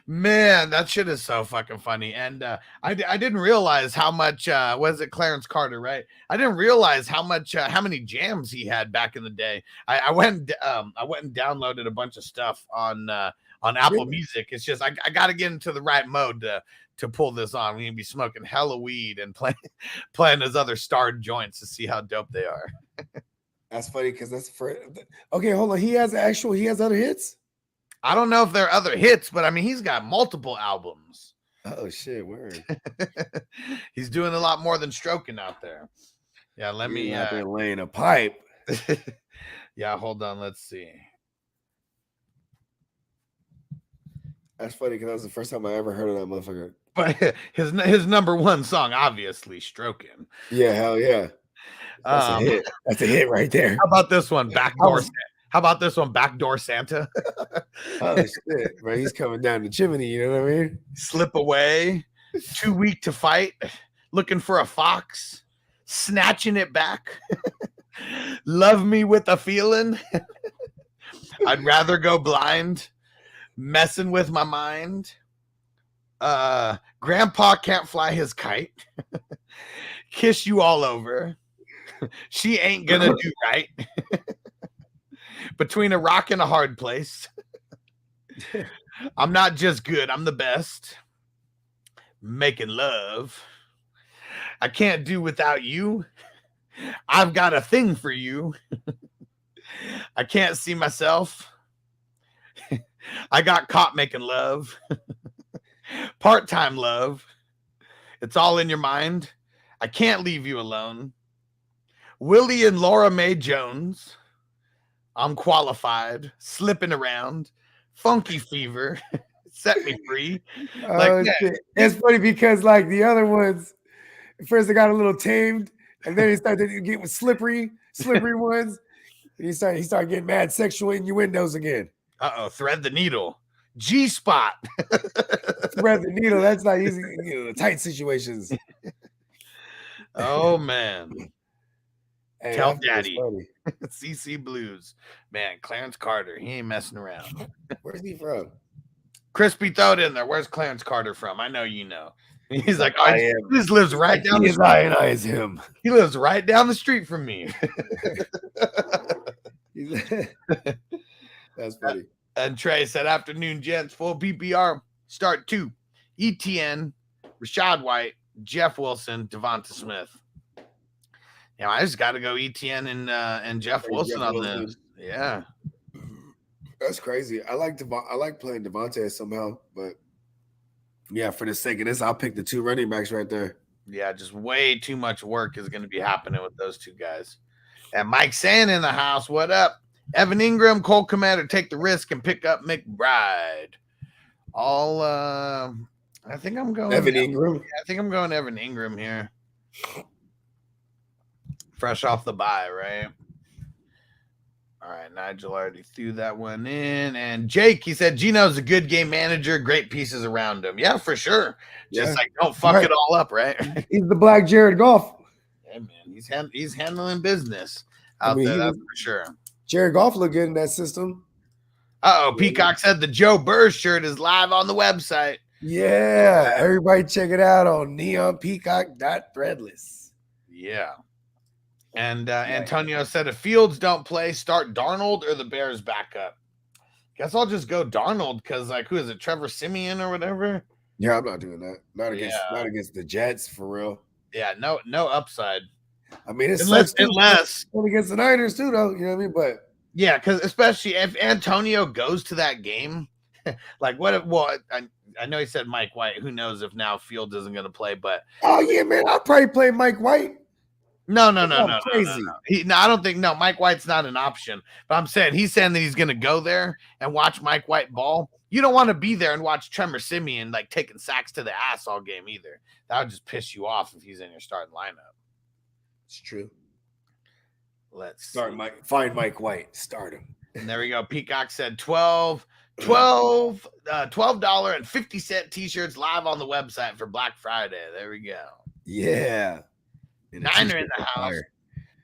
Man, that shit is so fucking funny. And I didn't realize how much was it Clarence Carter, right? I didn't realize how many jams he had back in the day. I went and downloaded a bunch of stuff on Apple Music. It's just I got to get into the right mode to pull this on. We're gonna be smoking hella weed and playing his other starred joints to see how dope they are. That's funny because that's for. Okay, hold on. He has other hits. I don't know if there are other hits, but I mean he's got multiple albums. Oh shit, word. He's doing a lot more than stroking out there. Yeah, let me I've been laying a pipe. Yeah, hold on, let's see. That's funny because that was the first time I ever heard of that motherfucker. But his number one song, obviously, Stroking. Yeah, hell yeah. That's a hit. That's a hit right there. How about this one, Backdoor? How about this one, Backdoor Santa? Oh shit, bro. He's coming down the chimney, you know what I mean? Slip Away, Too Weak to Fight, Looking for a Fox, Snatching It Back, Love Me with a Feeling, I'd Rather Go Blind, Messing with My Mind, Grandpa Can't Fly His Kite, Kiss You All Over, She Ain't Gonna Do Right, Between a Rock and a Hard Place, I'm Not Just Good, I'm the Best, Making Love, I Can't Do Without You, I've Got a Thing for You, I Can't See Myself, I Got Caught Making Love, Part-Time Love, It's All in Your Mind, I Can't Leave You Alone, Willie and Laura Mae Jones, I'm Qualified, Slipping Around, Funky Fever, Set Me Free. Shit. It's funny because like the other ones, first they got a little tamed, and then he started to get with slippery ones. He started getting mad sexual innuendos again. Thread the Needle, G-Spot. Thread the needle. That's not easy. You know, the tight situations. Oh man. Hey, Tell that was Daddy. funny. CC Blues. Man, Clarence Carter. He ain't messing around. Where's he from? Crispy, throw it in there. Where's Clarence Carter from? I know you know. He's like, I he am. just lives right down the He is street. I and I is him. He lives right down the street from me. That's funny. And Trey said, afternoon, gents, full PPR. Start 2. ETN, Rashad White, Jeff Wilson, Devonta Smith. Yeah, I just got to go ETN and Jeff Wilson on this. Yeah. That's crazy. I like playing Devontae somehow, but yeah, for the sake of this, I'll pick the 2 running backs right there. Yeah, just way too much work is going to be happening with those 2 guys. And Mike Sand in the house. What up? Evan Ingram, Cole Commander, take the risk and pick up McBride. I think I'm going Evan Ingram. I think I'm going Evan Ingram here. Fresh off the bye, right? All right, Nigel already threw that one in. And Jake, he said, Gino's a good game manager, great pieces around him. Yeah, for sure. Just like don't fuck it all up, right? He's the black Jared Goff. Yeah, man, he's handling business out there, that's for sure. Jared Goff looked good in that system. Peacock said the Joe Burr shirt is live on the website. Yeah, everybody check it out on neonpeacock.threadless. Yeah. And Antonio said, if Fields don't play, start Darnold or the Bears backup. Guess I'll just go Darnold because, like, who is it, Trevor Simeon or whatever? Yeah, I'm not doing that. Not against the Jets, for real. Yeah, no upside. I mean, it's unless against the Niners too, though. You know what I mean? But yeah, because especially if Antonio goes to that game, like I know he said Mike White. Who knows if now Fields isn't going to play? But oh yeah, man, I'll probably play Mike White. No, crazy. I don't think Mike White's not an option. But I'm saying he's saying that he's going to go there and watch Mike White ball. You don't want to be there and watch Trevor Simeon like taking sacks to the ass all game either. That would just piss you off if he's in your starting lineup. It's true. Let's find Mike White, start him. And there we go. Peacock said $12.50 t-shirts live on the website for Black Friday. There we go. Yeah. Niner in the house.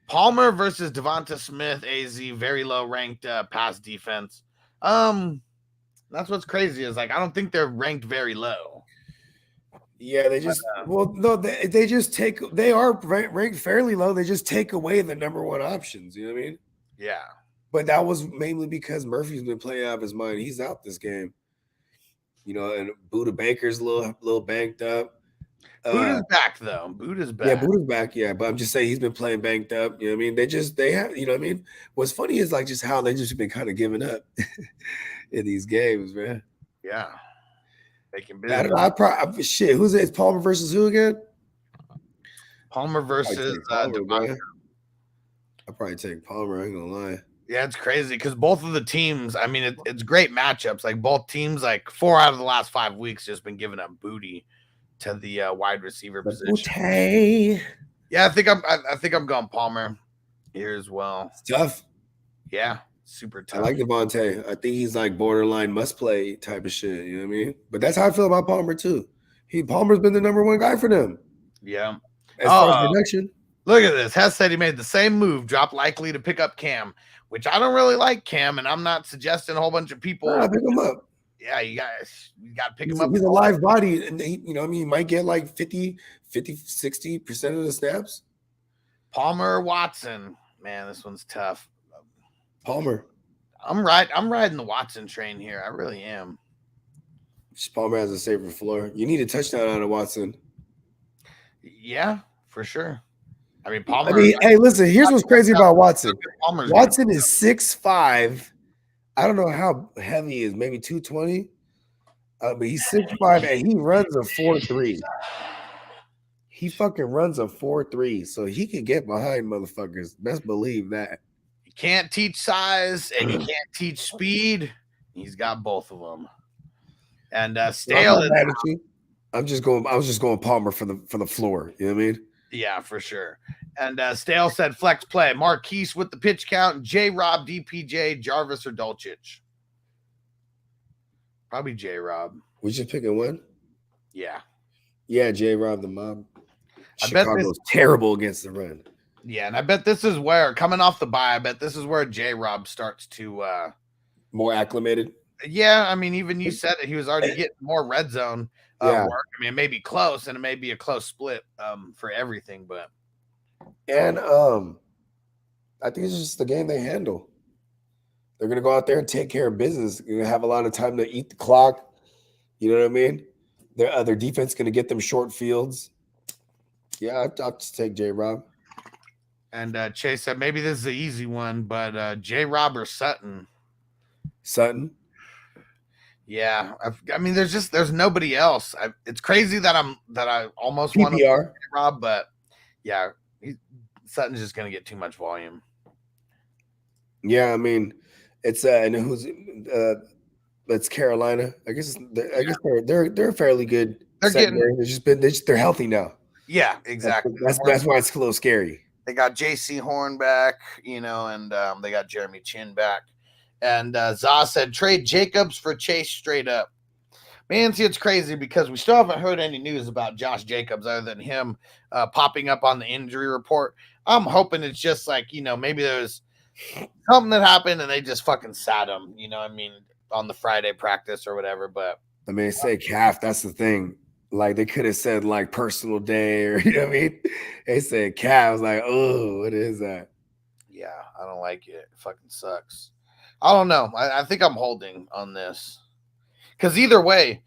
Palmer versus Devonta Smith, AZ, very low ranked pass defense. That's what's crazy is like I don't think they're ranked very low. Yeah, they just they are ranked fairly low. They just take away the number 1 options. You know what I mean? Yeah. But that was mainly because Murphy's been playing out of his mind. He's out this game. You know, and Buda Baker's a little banked up. Buda's back though. Buda's back. Yeah, Buda's back. Yeah, but I'm just saying he's been playing banked up. You know what I mean? They have. You know what I mean? What's funny is like just how they just been kind of giving up in these games, man. Yeah. Making I don't know. Shit. Who's it? It's Palmer versus who again? Palmer versus Devonta. I'll probably take Palmer. I ain't gonna lie. Yeah, it's crazy because both of the teams, I mean, it's great matchups. Like both teams, like 4 out of the last 5 weeks just been giving up booty to the wide receiver position. Okay. Yeah, I think I'm going Palmer here as well. It's tough. Yeah, super tough. I like Devontae. I think he's like borderline must play type of shit. You know what I mean? But that's how I feel about Palmer too. Palmer's been the number 1 guy for them. Yeah. As far as production. Look at this. Hess said he made the same move, drop likely to pick up Cam, which I don't really like Cam, and I'm not suggesting a whole bunch of people pick him up. Yeah, you got to pick him up. He's a live body, and he might get like 50, 60% of the snaps. Palmer or Watson, man, this one's tough. Palmer. I'm riding the Watson train here. I really am. Palmer has a safer floor. You need a touchdown out of Watson. Yeah, for sure. I mean, Palmer. Hey, listen. Here's what's crazy about Watson. Watson is 6'5". I don't know how heavy he is. Maybe 220. But he's 6'5" and he runs a 4.3. He fucking runs a 4.3, so he can get behind motherfuckers. Best believe that. You can't teach size and you can't teach speed. He's got both of them. And Stale. I was just going Palmer for the floor. You know what I mean? Yeah, for sure. And Stale said flex play. Marquise with the pitch count. J-Rob, DPJ, Jarvis, or Dulcich. Probably J-Rob. We just picking one? Yeah. Yeah, J-Rob the mob. Chicago's terrible against the run. Yeah, and I bet this is where, coming off the bye, I bet this is where J-Rob starts to more acclimated. Yeah, I mean, even you said it. He was already getting more red zone work. I mean, it may be close, and it may be a close split for everything, but and I think it's just the game they handle. They're gonna go out there and take care of business. You're gonna have a lot of time to eat the clock. You know what I mean? Their defense gonna get them short fields. Yeah, I'll just take J-Rob. And Chase said maybe this is an easy one, but J-Rob or Sutton. Sutton. Yeah, I mean, there's nobody else. It's crazy that I almost want to J-Rob, but yeah, Sutton's just gonna get too much volume. Yeah, I mean, it's and who's it's Carolina. I guess they're fairly good. They're healthy now. Yeah, exactly. That's why it's a little scary. They got J.C. Horn back, and they got Jeremy Chin back. And Za said, trade Jacobs for Chase straight up. Man, see, it's crazy because we still haven't heard any news about Josh Jacobs other than him popping up on the injury report. I'm hoping it's just like, maybe there's something that happened and they just fucking sat him, on the Friday practice or whatever. But I mean, say calf, that's the thing. Like they could have said like personal day or, you know what I mean? They said calf. I was like, oh, what is that? Yeah, I don't like it. It fucking sucks. I don't know. I think I'm holding on this. Because either way,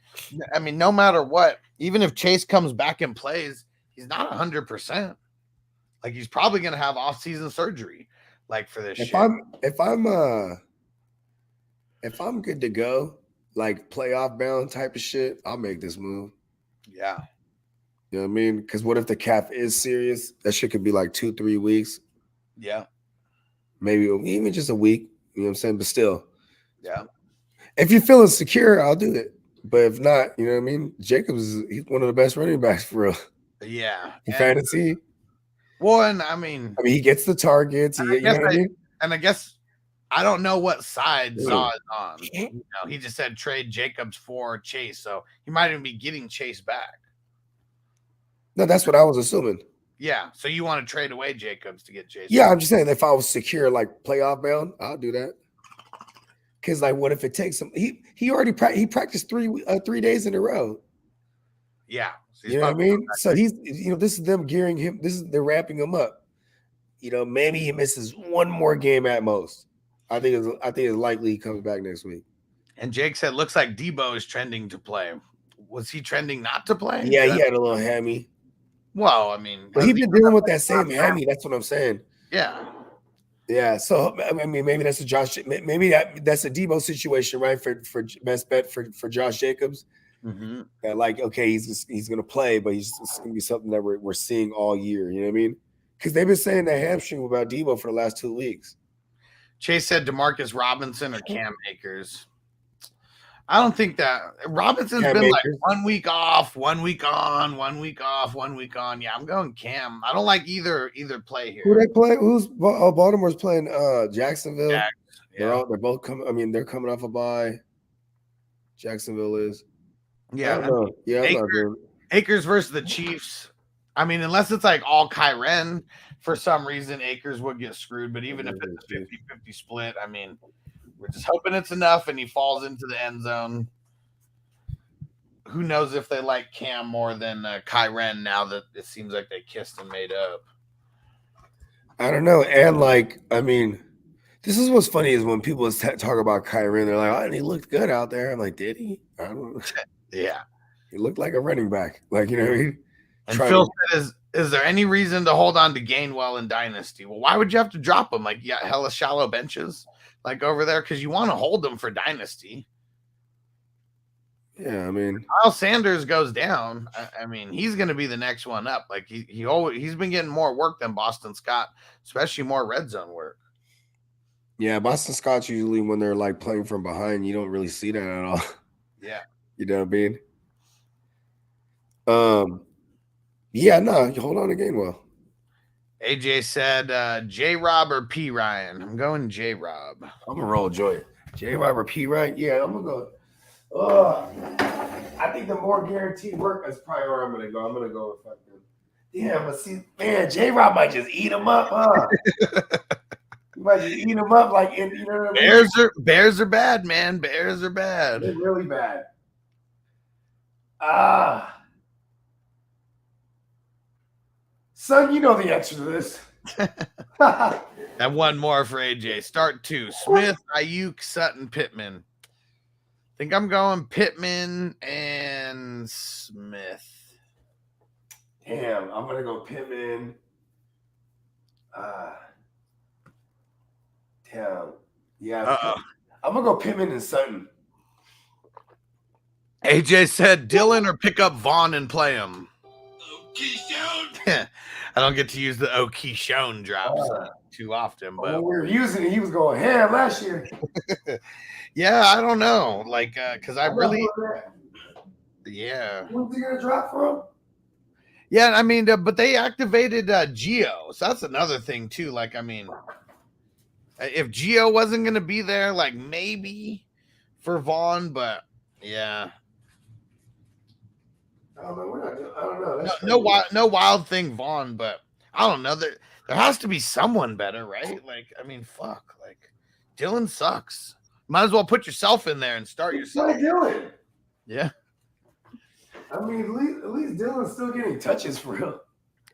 I mean, no matter what, even if Chase comes back and plays, he's not 100%. Like, he's probably going to have off-season surgery, like, for this shit. If I'm good to go, like, playoff bound type of shit, I'll make this move. Yeah. You know what I mean? Because what if the calf is serious? That shit could be like 2-3 weeks. Yeah. Maybe even just a week. You know what I'm saying? But still. Yeah. If you're feeling secure, I'll do it. But if not, you know what I mean? Jacobs, he's one of the best running backs for real. Yeah. In fantasy. Well, and I mean, he gets the targets. You know what I mean? And I guess I don't know what side Zaw is on. He just said trade Jacobs for Chase. So he might even be getting Chase back. No, that's what I was assuming. Yeah, so you want to trade away Jacobs to get Chase? Yeah, I'm just saying if I was secure, like playoff bound, I'll do that. Because like, what if it takes him? He already practiced 3 days in a row. Yeah, so you know what I mean. So he's this is them gearing him. They're wrapping him up. Maybe he misses one more game at most. I think it's likely he comes back next week. And Jake said, looks like Debo is trending to play. Was he trending not to play? Yeah, he had a little hammy. Well, I mean, but he's been dealing with that same hammy. That's what I'm saying. Yeah. Yeah. So I mean, maybe that's a Josh. Maybe that's a Debo situation, right? For best bet for Josh Jacobs. Mm-hmm. That like, okay, he's going to play, but it's going to be something that we're seeing all year. You know what I mean? Because they've been saying that hamstring about Debo for the last 2 weeks. Chase said DeMarcus Robinson or Cam Akers. I don't think that Robinson's Cam been Akers. Like 1 week off, 1 week on, 1 week off, 1 week on. Yeah, I'm going Cam. I don't like either play here. Who they play? Baltimore's playing Jacksonville. Yeah. They're both coming. I mean, they're coming off a bye. Jacksonville is. Yeah. Akers versus the Chiefs. I mean, unless it's like all Kyren, for some reason, Akers would get screwed. But even if it's a 50-50 split, I mean, we're just hoping it's enough and he falls into the end zone. Who knows if they like Cam more than Kyren now that it seems like they kissed and made up. I don't know. And like, I mean, this is what's funny is when people talk about Kyren, they're like, oh, and he looked good out there. I'm like, did he? I don't know. Yeah. He looked like a running back. Like, you know what I mean? And Phil said, is there any reason to hold on to Gainwell in Dynasty? Well, why would you have to drop him? Like, yeah, hella shallow benches like over there because you want to hold them for Dynasty. Yeah, I mean, Miles Sanders goes down. I mean, he's going to be the next one up. Like he's been getting more work than Boston Scott, especially more red zone work. Yeah, Boston Scott's usually when they're like playing from behind, you don't really see that at all. Yeah, you know what I mean. Yeah, no, you hold on to Gainwell. AJ said J-Rob or P. Ryan. I'm going J-Rob. I'm gonna roll Joy. J-Rob or P. Ryan? Yeah, I'm gonna go. I think the more guaranteed work is probably where I'm gonna go. I'm gonna go with fucking. Yeah, but see, man, J-Rob might just eat him up, huh? You might just eat him up like, you know what I mean? Bears are bad, man. Bears are bad. They're really bad. Son, you know the answer to this. And one more for AJ. Start 2. Smith, Ayuk, Sutton, Pittman. Think I'm going Pittman and Smith. Damn, I'm gonna go Pittman. Damn. Yeah. I'm gonna go Pittman and Sutton. AJ said Dylan or pick up Vaughn and play him. I don't get to use the O'Keeshone drops too often, but when we were using it, he was going ham last year. Yeah, I don't know, like, because I really, yeah. When's he gonna drop from? Yeah, I mean, but they activated Geo, so that's another thing too. Like, I mean, if Geo wasn't gonna be there, like maybe for Vaughn, but yeah. Oh, man, I don't know. No wild thing, Vaughn, but I don't know. There has to be someone better, right? Like, I mean, fuck. Like, Dylan sucks. Might as well put yourself in there and start yourself. What Dylan? Yeah. I mean, at least Dylan's still getting touches for real.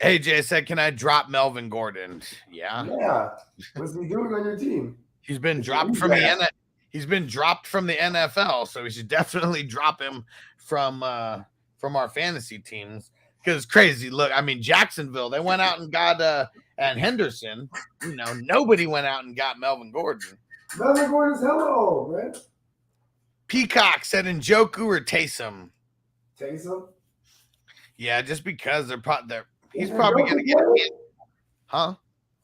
AJ said, "Can I drop Melvin Gordon?" Yeah. Yeah. What's he doing on your team? He's been dropped from the He's been dropped from the NFL, so we should definitely drop him from our fantasy teams, because crazy. Look, I mean, Jacksonville, they went out and got and Henderson. You know, nobody went out and got Melvin Gordon. Melvin Gordon's hella old, man. Peacock said Njoku or Taysom. Taysom? Yeah, just because he's probably going to get hit. Huh?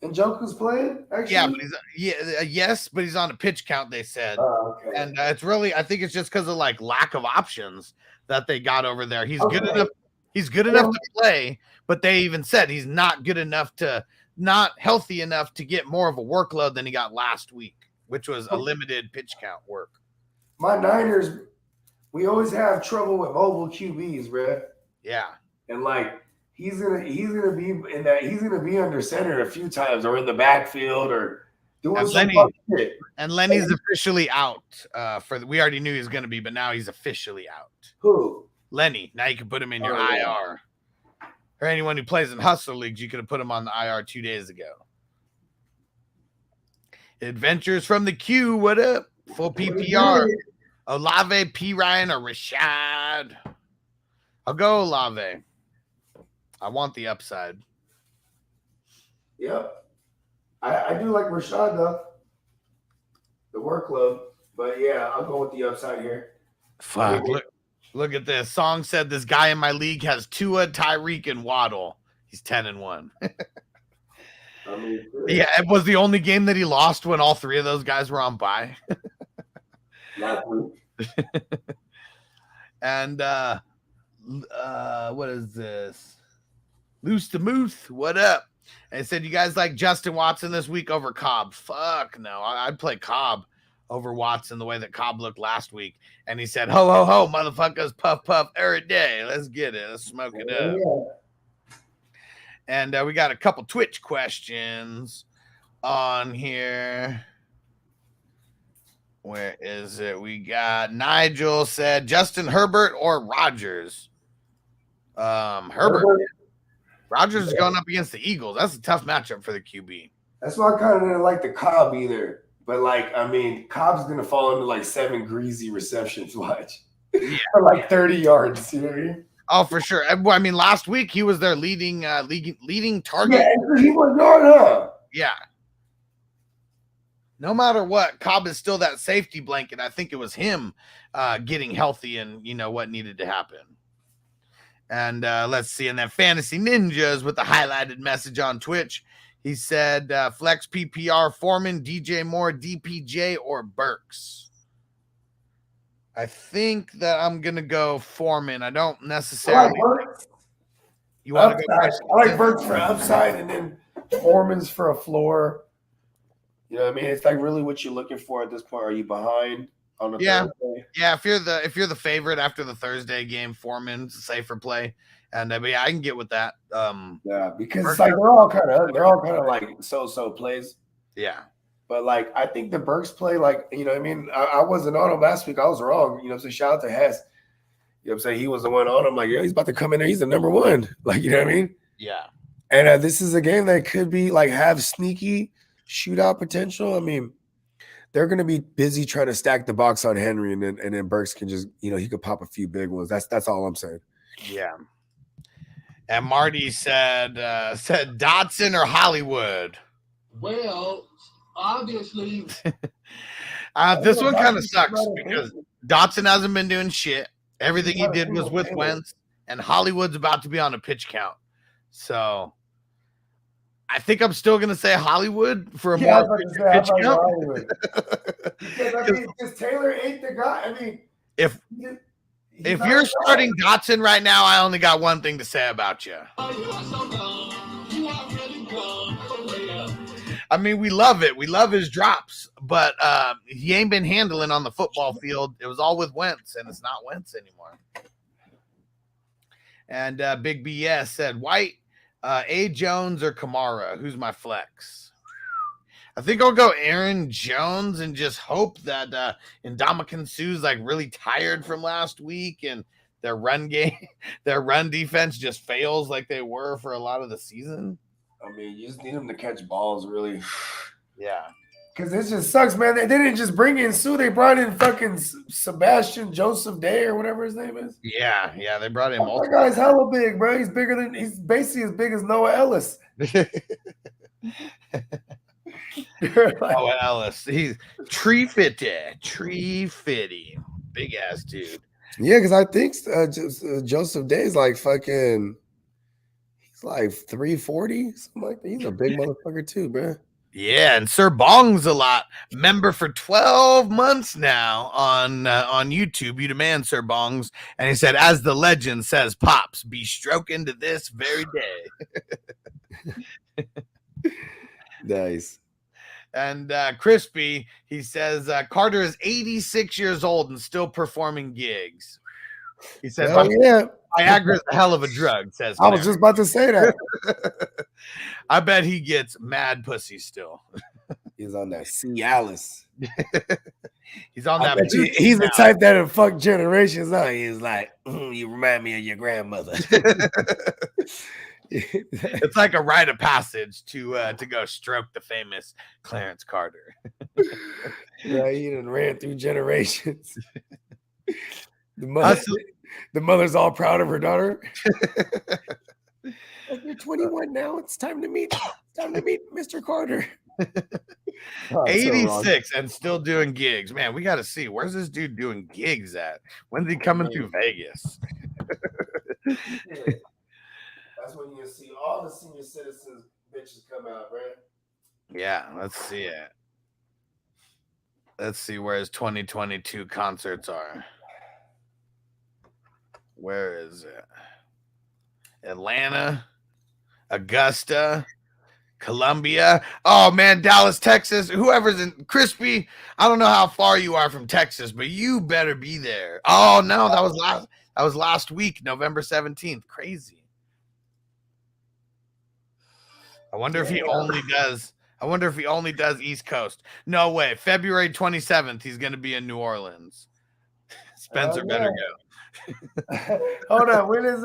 Njoku's playing, actually? Yeah, but he's on a pitch count, they said. Oh, okay. And it's really, I think it's just because of like lack of options that they got over there. He's good enough. He's good enough to play, but they even said he's not healthy enough to get more of a workload than he got last week, which was a limited pitch count work. My Niners, we always have trouble with mobile QBs, bro. Yeah. And like he's gonna be in that, he's gonna be under center a few times or in the backfield or doing some shit. And Lenny's officially out. We already knew he was gonna be, but now he's officially out. Who? Lenny. Now you can put him in your IR. Or anyone who plays in hustler leagues, you could have put him on the IR 2 days ago. Adventures from the Q. What up? Full PPR. Olave, P. Ryan, or Rashad? I'll go Olave. I want the upside. Yep. I do like Rashad, though. The workload. But, yeah, I'll go with the upside here. Fuck. Look at this. Song said this guy in my league has Tua, Tyreek, and Waddle. He's 10-1. Yeah, it was the only game that he lost when all three of those guys were on bye. And what is this? Loose the Mooth, what up? And it said, you guys like Justin Watson this week over Cobb? Fuck no. I'd play Cobb over Watson the way that Cobb looked last week. And he said, ho, ho, ho, motherfuckers, puff, puff, every day. Let's get it. Let's smoke it up. Yeah. And we got a couple Twitch questions on here. Where is it? We got Nigel said Justin Herbert or Rodgers. Herbert. Rodgers is going up against the Eagles. That's a tough matchup for the QB. That's why I kind of didn't like the Cobb either. But, like, I mean, Cobb's going to fall into, like, 7 greasy receptions, watch. Yeah. For, like, 30 yards, you know what I mean? Oh, for sure. I mean, last week he was their leading target. Yeah, he was not, huh? Yeah. No matter what, Cobb is still that safety blanket. I think it was him getting healthy and, you know, what needed to happen. And let's see. And then Fantasy Ninjas with the highlighted message on Twitch. He said, flex PPR Foreman, DJ Moore, DPJ, or Burks. I think that I'm going to go Foreman. I don't necessarily. You want to go first? I like Burks for upside and then Foreman's for a floor. You know what I mean? It's like really what you're looking for at this point. Are you behind on the Thursday? Yeah, if you're the favorite after the Thursday game, Foreman's a safer play. And but yeah, I can get with that. Yeah, because it's like they're all kind of like so plays. Yeah. But like I think the Burks play, like, you know what I mean? I wasn't on him last week. I was wrong. You know what I'm saying? Shout out to Hess. You know what I'm saying? He was the one on him. Like, yeah, he's about to come in there. He's the number one. Like, you know what I mean? Yeah. And this is a game that could be like have sneaky shootout potential. I mean, they're going to be busy trying to stack the box on Henry, and then Burks can just, you know, he could pop a few big ones. That's all I'm saying. Yeah. And Marty said Dotson or Hollywood. Well, obviously, this one kind of sucks because Dotson hasn't been doing shit. Everything he did was with Wentz, and Hollywood's about to be on a pitch count. So I think I'm still going to say Hollywood for a more pitch count. Because I mean, because Taylor ain't the guy. I mean, if you're starting Dotson right now, I only got one thing to say about you. I mean, we love it. We love his drops, but he ain't been handling on the football field. It was all with Wentz, and it's not Wentz anymore. And Big BS said, White, A. Jones, or Kamara? Who's my flex? I think I'll go Aaron Jones and just hope that Ndamukong Suh's like really tired from last week and their run defense just fails like they were for a lot of the season. I mean, you just need them to catch balls, really. Yeah. Because it just sucks, man. They didn't just bring in Sue. They brought in fucking Sebastian Joseph Day or whatever his name is. Yeah. They brought in multiple. That guy's hella big, bro. He's basically as big as Noah Ellis. Noah Ellis. He's tree fitty. Big ass dude. Yeah, because I think Joseph Day is like fucking, he's like 340, something like that. He's a big motherfucker too, bro. Yeah, and Sir Bong's a lot. Member for 12 months now on YouTube. You demand Sir Bong's. And he said, as the legend says, Pops, be stroking to this very day. Nice. And Crispy, he says, Carter is 86 years old and still performing gigs. He said, Viagra is a hell of a drug, says I was just about to say that. I bet he gets mad pussy still. He's on that Cialis. He's on that. He's the type that'll fuck generations up. He's like, you remind me of your grandmother. It's like a rite of passage to go stroke the famous Clarence Carter. Yeah, he done ran through generations. The mother's all proud of her daughter. Like, you're 21 now. It's time to meet Mr. Carter. 86 and still doing gigs. Man, we got to see. Where's this dude doing gigs at? When's he coming to Vegas? That's when you see all the senior citizens bitches come out, right? Yeah, let's see it. Let's see where his 2022 concerts are. Where is it? Atlanta, Augusta, Columbia. Oh man, Dallas, Texas. Whoever's in Crispy. I don't know how far you are from Texas, but you better be there. Oh no, that was last week, November 17th. Crazy. I wonder if he only does East Coast. No way. February 27th, he's gonna be in New Orleans. Spencer better go. Hold on, when is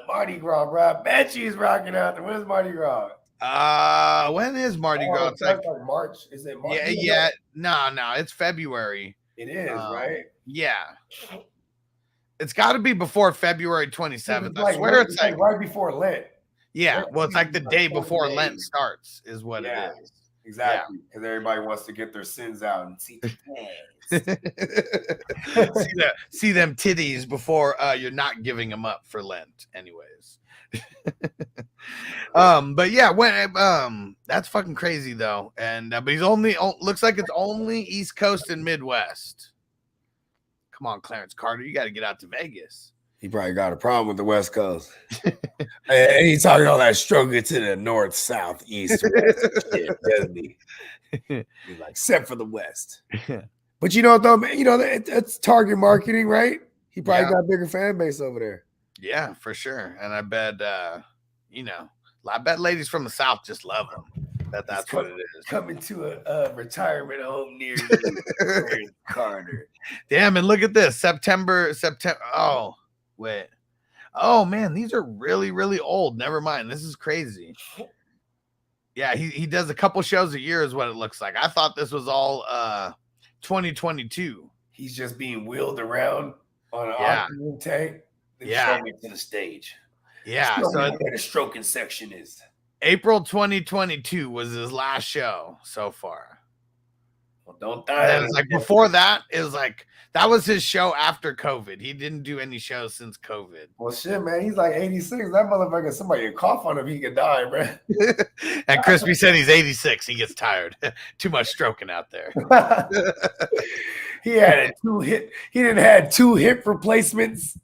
Mardi Gras, bro? I bet she's rocking out. When's Mardi Gras? When is Mardi Gras? It's like March. Is it March? Yeah. No, it's February. It is, right? Yeah. It's got to be before February 27th. I swear it's like right before Lent. Yeah, well, it's like the day before Lent starts is what it is. Exactly, because everybody wants to get their sins out and see see them titties before you're not giving them up for Lent, anyways. But yeah, when that's fucking crazy though, and but he's only looks like it's only East Coast and Midwest. Come on, Clarence Carter, you got to get out to Vegas. He probably got a problem with the West Coast. And he's talking all that struggle to the north, south, east, west, shit, doesn't he? He's like, except for the West. But you know, though, it's target marketing, right? He probably got a bigger fan base over there. Yeah, for sure. And I bet, I bet ladies from the South just love him. That's what it is. Coming to a retirement home near you, Carter. Damn, and look at this. September. Oh, wait. Oh, man, these are really, really old. Never mind. This is crazy. Yeah, he does a couple shows a year is what it looks like. I thought this was all 2022. He's just being wheeled around on an oxygen tank. Yeah. To the stage. Yeah. So where the stroking section is. April 2022 was his last show so far. Well, don't die. It's like before that, it was like that was his show after COVID. He didn't do any shows since COVID. Well, shit, man, he's like 86. That motherfucker, somebody cough on him, he could die, bro. And Crispy said he's 86. He gets tired. Too much stroking out there. He had He didn't have 2 hip replacements.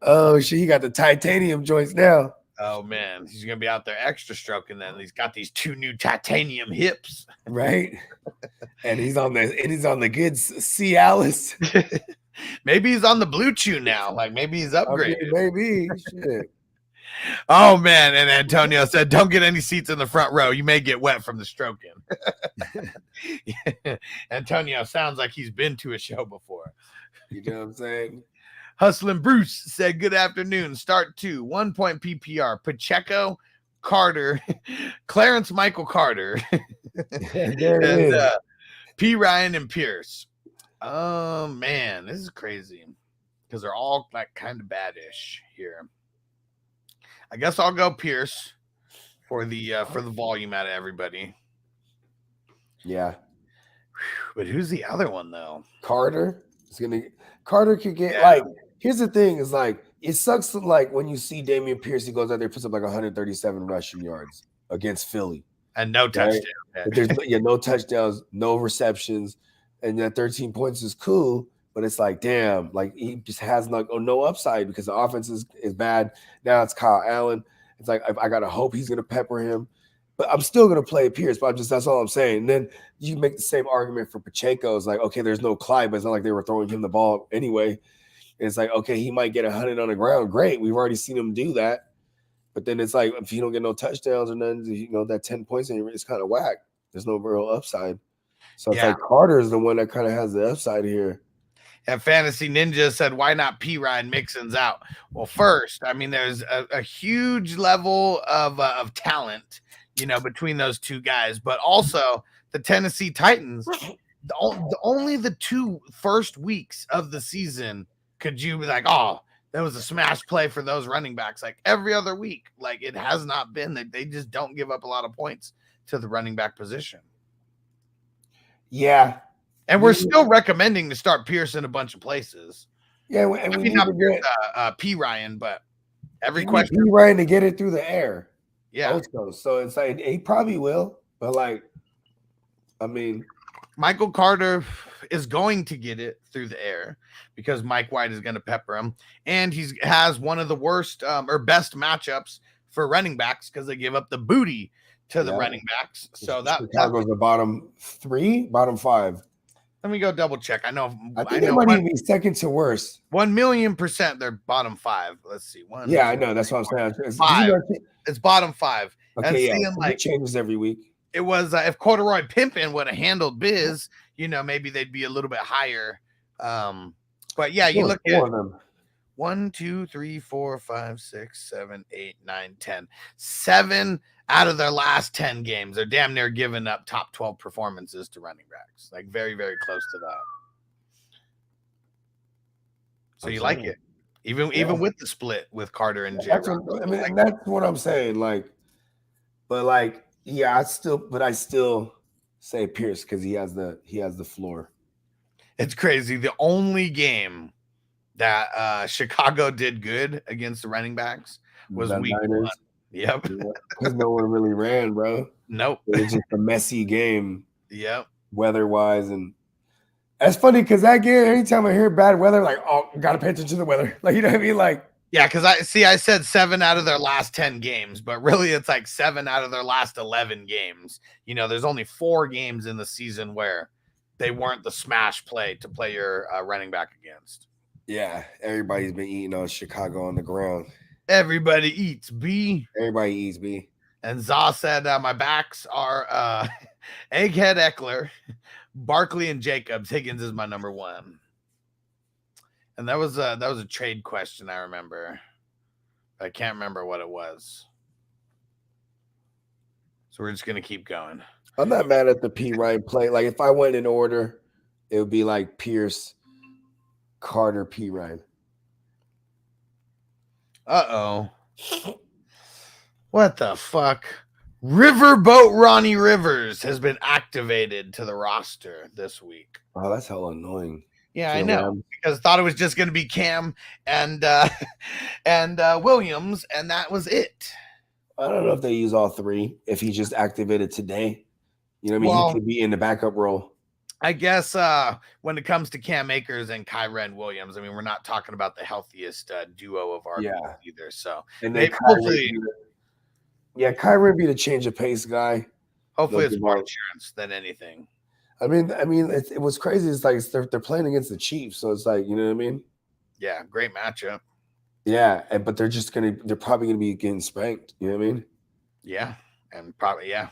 Oh shit, he got the titanium joints now. Oh man, he's gonna be out there extra stroking then. He's got these 2 new titanium hips. Right. And he's on the good Cialis. Maybe he's on the Blue Chew now. Like maybe he's upgraded. Maybe. Shit. Oh man, and Antonio said, "Don't get any seats in the front row. You may get wet from the stroking." Antonio sounds like he's been to a show before. You know what I'm saying? Hustlin' Bruce said, "Good afternoon. Start 2, 1 point PPR. Pacheco, Carter, Clarence Michael Carter, and P. Ryan and Pierce." Oh man, this is crazy because they're all like kind of badish here. I guess I'll go Pierce for the volume out of everybody. Yeah. But who's the other one though? Carter could get like. Here's the thing: is like it sucks. Like when you see Damian Pierce, he goes out there, puts up like 137 rushing yards against Philly, and no touchdown. Right? There's no touchdowns, no receptions, and that 13 points is cool. But it's like, damn, like he just has no upside because the offense is bad. Now it's Kyle Allen. It's like I gotta hope he's gonna pepper him, but I'm still gonna play Pierce. But that's all I'm saying. And then you make the same argument for Pacheco. It's like, okay, there's no Clyde, but it's not like they were throwing him the ball anyway. And it's like, okay, he might get 100 on the ground. Great, we've already seen him do that. But then it's like if you don't get no touchdowns or nothing, that 10 points it's kind of whack. There's no real upside. So it's like Carter is the one that kind of has the upside here. And Fantasy Ninja said, "Why not P. Ryan Mixon's out?" Well, first, I mean, there's a huge level of talent, between those two guys, but also the Tennessee Titans. Only the 2 first weeks of the season could you be like, "Oh, that was a smash play for those running backs." Like every other week, like it has not been that they just don't give up a lot of points to the running back position. Yeah. And we're still recommending to start Pierce in a bunch of places. Yeah, and we need not to get P. Ryan, but every question P. Ryan to get it through the air. Yeah. Also. So it's like he probably will, but like, I mean, Michael Carter is going to get it through the air because Mike White is going to pepper him, and he has one of the worst or best matchups for running backs because they give up the booty to the running backs. So that Chicago's the bottom 5. Let me go double check. I know it might even be second to worst. 1,000,000% they're bottom 5. Let's see. I know. That's what I'm saying. It's 5. It's bottom 5. Okay, it changes every week. It was if Corduroy Pimpin would have handled Biz, maybe they'd be a little bit higher. But yeah, you look at 1, 2, 3, 4, 5, 6, 7, 8, 9, 10. 7 out of their last 10 games. They're damn near giving up top 12 performances to running backs. Like very, very close to that. So you like it. Even with the split with Carter and J. That's what I'm saying. I still say Pierce because he has the floor. It's crazy. The only game that Chicago did good against the running backs was week 1. Yep. Because no one really ran, bro. Nope. It was just a messy game. Yep. Weather-wise. And that's funny because that game, anytime I hear bad weather, like, oh, got to pay attention to the weather. Like, you know what I mean? Like, yeah, because I said 7 out of their last 10 games, but really it's like 7 out of their last 11 games. There's only 4 games in the season where they weren't the smash play to play your running back against. Yeah, everybody's been eating on Chicago on the ground. Everybody eats B. Everybody eats B. And Za said my backs are Egghead Eckler, Barkley, and Jacobs. Higgins is my number 1. And that was a trade question, I remember. I can't remember what it was. So we're just gonna keep going. I'm not mad at the P Ryan play. Like if I went in order, it would be like Pierce, Carter, P Ryan. Uh-oh. What the fuck? Riverboat Ronnie Rivers has been activated to the roster this week. Oh, that's hella annoying. Yeah, I know. Because thought it was just going to be Cam and Williams, and that was it. I don't know if they use all 3. If he just activated today, you know what I mean? Well, he could be in the backup role. I guess when it comes to Cam Akers and Kyren Williams, I mean, we're not talking about the healthiest duo of our either. So, and then hopefully, Kyren be the change of pace guy. Hopefully, it's more insurance than anything. I mean, it was crazy. It's like they're playing against the Chiefs, so it's like, you know what I mean? Yeah, great matchup. Yeah, but they're probably gonna be getting spanked. You know what I mean? Yeah, and probably and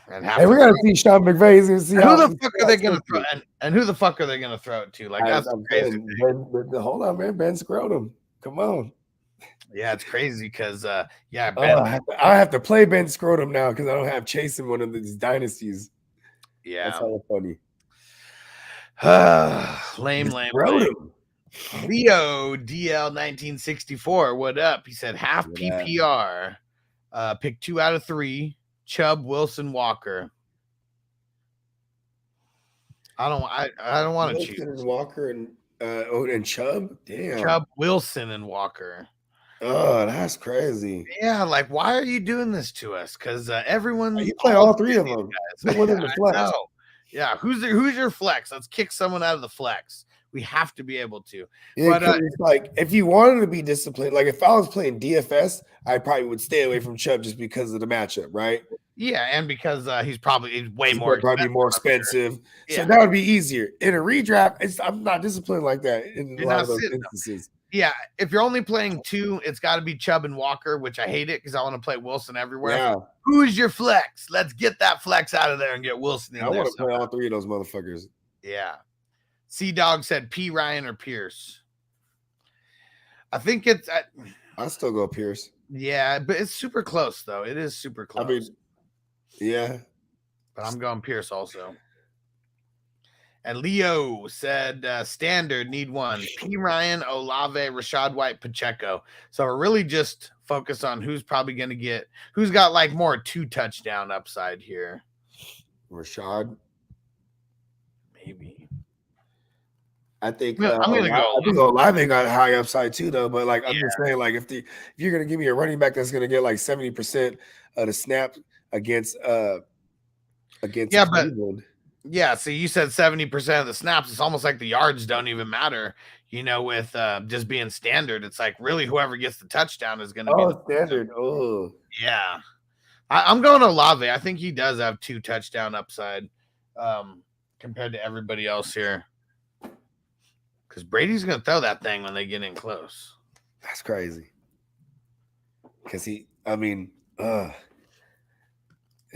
we're gonna see Sean McVay. He's gonna see who the fuck are they gonna throw? And who the fuck are they gonna throw it to? Like that's crazy. Hold on, man. Ben Scrotum, come on. Yeah, it's crazy because Ben. I have to play Ben Scrotum now because I don't have Chase in one of these dynasties. Yeah, that's hella funny. lame. Leo DL 1964. What up? He said half PPR. Pick 2 out of 3. Chubb, Wilson, Walker. I don't want to choose and Walker and Chubb. Damn. Chubb, Wilson, and Walker. Oh, that's crazy. Yeah, like why are you doing this to us? Because everyone you play all 3 of them. The flex. Yeah, who's your flex? Let's kick someone out of the flex. We have to be able to. Yeah, but it's like if you wanted to be disciplined, like if I was playing DFS, I probably would stay away from Chubb just because of the matchup, right? Yeah, and because he's way more expensive. Yeah. So that would be easier. In a redraft, I'm not disciplined like that in a lot of those instances. Yeah, if you're only playing 2, it's got to be Chubb and Walker, which I hate it because I want to play Wilson everywhere. Yeah. Who's your flex? Let's get that flex out of there and get Wilson in there. I want to play all 3 of those motherfuckers. Yeah. C-Dog said P. Ryan or Pierce. I think it's... I'll still go Pierce. Yeah, but it's super close, though. It is super close. I mean, yeah. But I'm going Pierce also. And Leo said standard, need 1. P. Ryan, Olave, Rashad White, Pacheco. So we're really just focused on who's probably going to get... Who's got, like, more 2-touchdown upside here. Rashad? Maybe. I think I'm gonna go. I think Olave got high upside too, though. But like I'm just saying, like if you're gonna give me a running back that's gonna get like 70% of the snap against Cleveland. So you said 70% of the snaps. It's almost like the yards don't even matter. You know, with just being standard, it's like really whoever gets the touchdown is gonna be standard. Oh yeah, I'm going to Olave. I think he does have 2 touchdown upside compared to everybody else here. Because Brady's going to throw that thing when they get in close. That's crazy. Because it's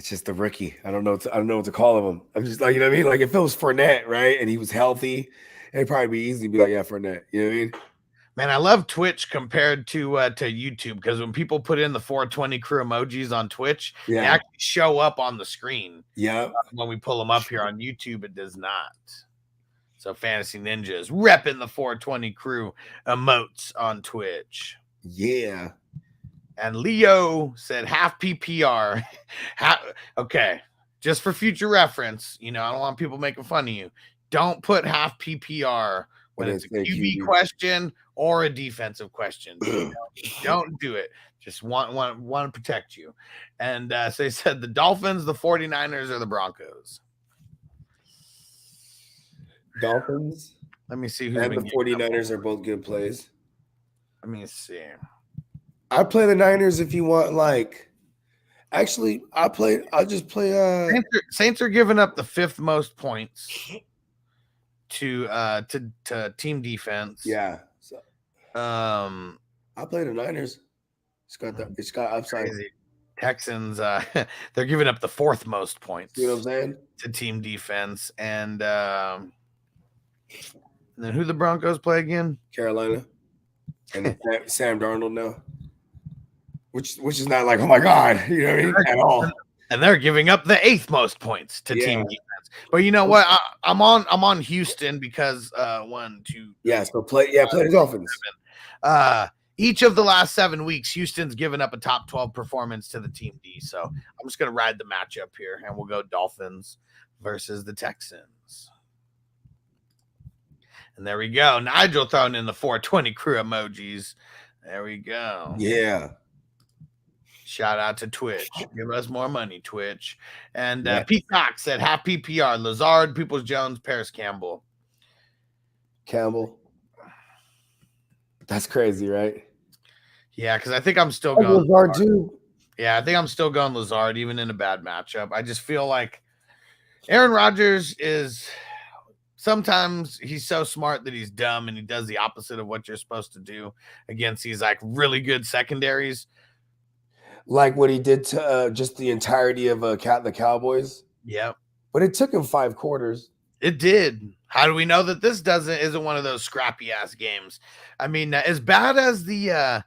just the rookie. I don't know what to call him. I'm just like, you know what I mean? Like if it was Fournette, right, and he was healthy, it'd probably be easy to be like, yeah, Fournette. You know what I mean? Man, I love Twitch compared to YouTube because when people put in the 420 crew emojis on Twitch, they actually show up on the screen. Yeah. When we pull them up here on YouTube, it does not. So Fantasy Ninja is repping the 420 crew emotes on Twitch. Yeah. And Leo said half PPR. Okay. Just for future reference, I don't want people making fun of you. Don't put half PPR when it's a QB question or a defensive question. Don't do it. Just want to protect you. And so he said the Dolphins, the 49ers, or the Broncos. Dolphins. Let me see who and the 49ers are both good plays. Let me see. I play the Niners if you want. Like, actually, I'll just play. Saints are giving up the 5th most points. to team defense. Yeah. So Um, I play the Niners. It's got upside. crazy. Texans, they're giving up the 4th most points You know what I'm saying? to team defense. And then who the Broncos play again? Carolina. And Sam Darnold now. Which is not like, oh my God, you know what I mean? At all. And they're giving up the 8th most points to team defense. But you know what? I'm on Houston because 1, 2. Yeah, so play the Dolphins. Each of the last 7 weeks, Houston's given up a top 12 performance to the team D. So I'm just gonna ride the matchup here, and we'll go Dolphins versus the Texans. And there we go. Nigel throwing in the 420 crew emojis. There we go. Yeah. Shout out to Twitch. Give us more money, Twitch. And Peacock said half PPR. Lazard, Peoples-Jones, Paris Campbell. That's crazy, right? Yeah, because I think I'm still going Lazard too. Yeah, I think I'm still going Lazard, even in a bad matchup. I just feel like Aaron Rodgers is sometimes he's so smart that he's dumb and he does the opposite of what you're supposed to do against these like really good secondaries. Like what he did to just the entirety of the Cowboys. Yep. But it took him 5 quarters. It did. How do we know that this isn't one of those scrappy ass games? I mean, as bad as the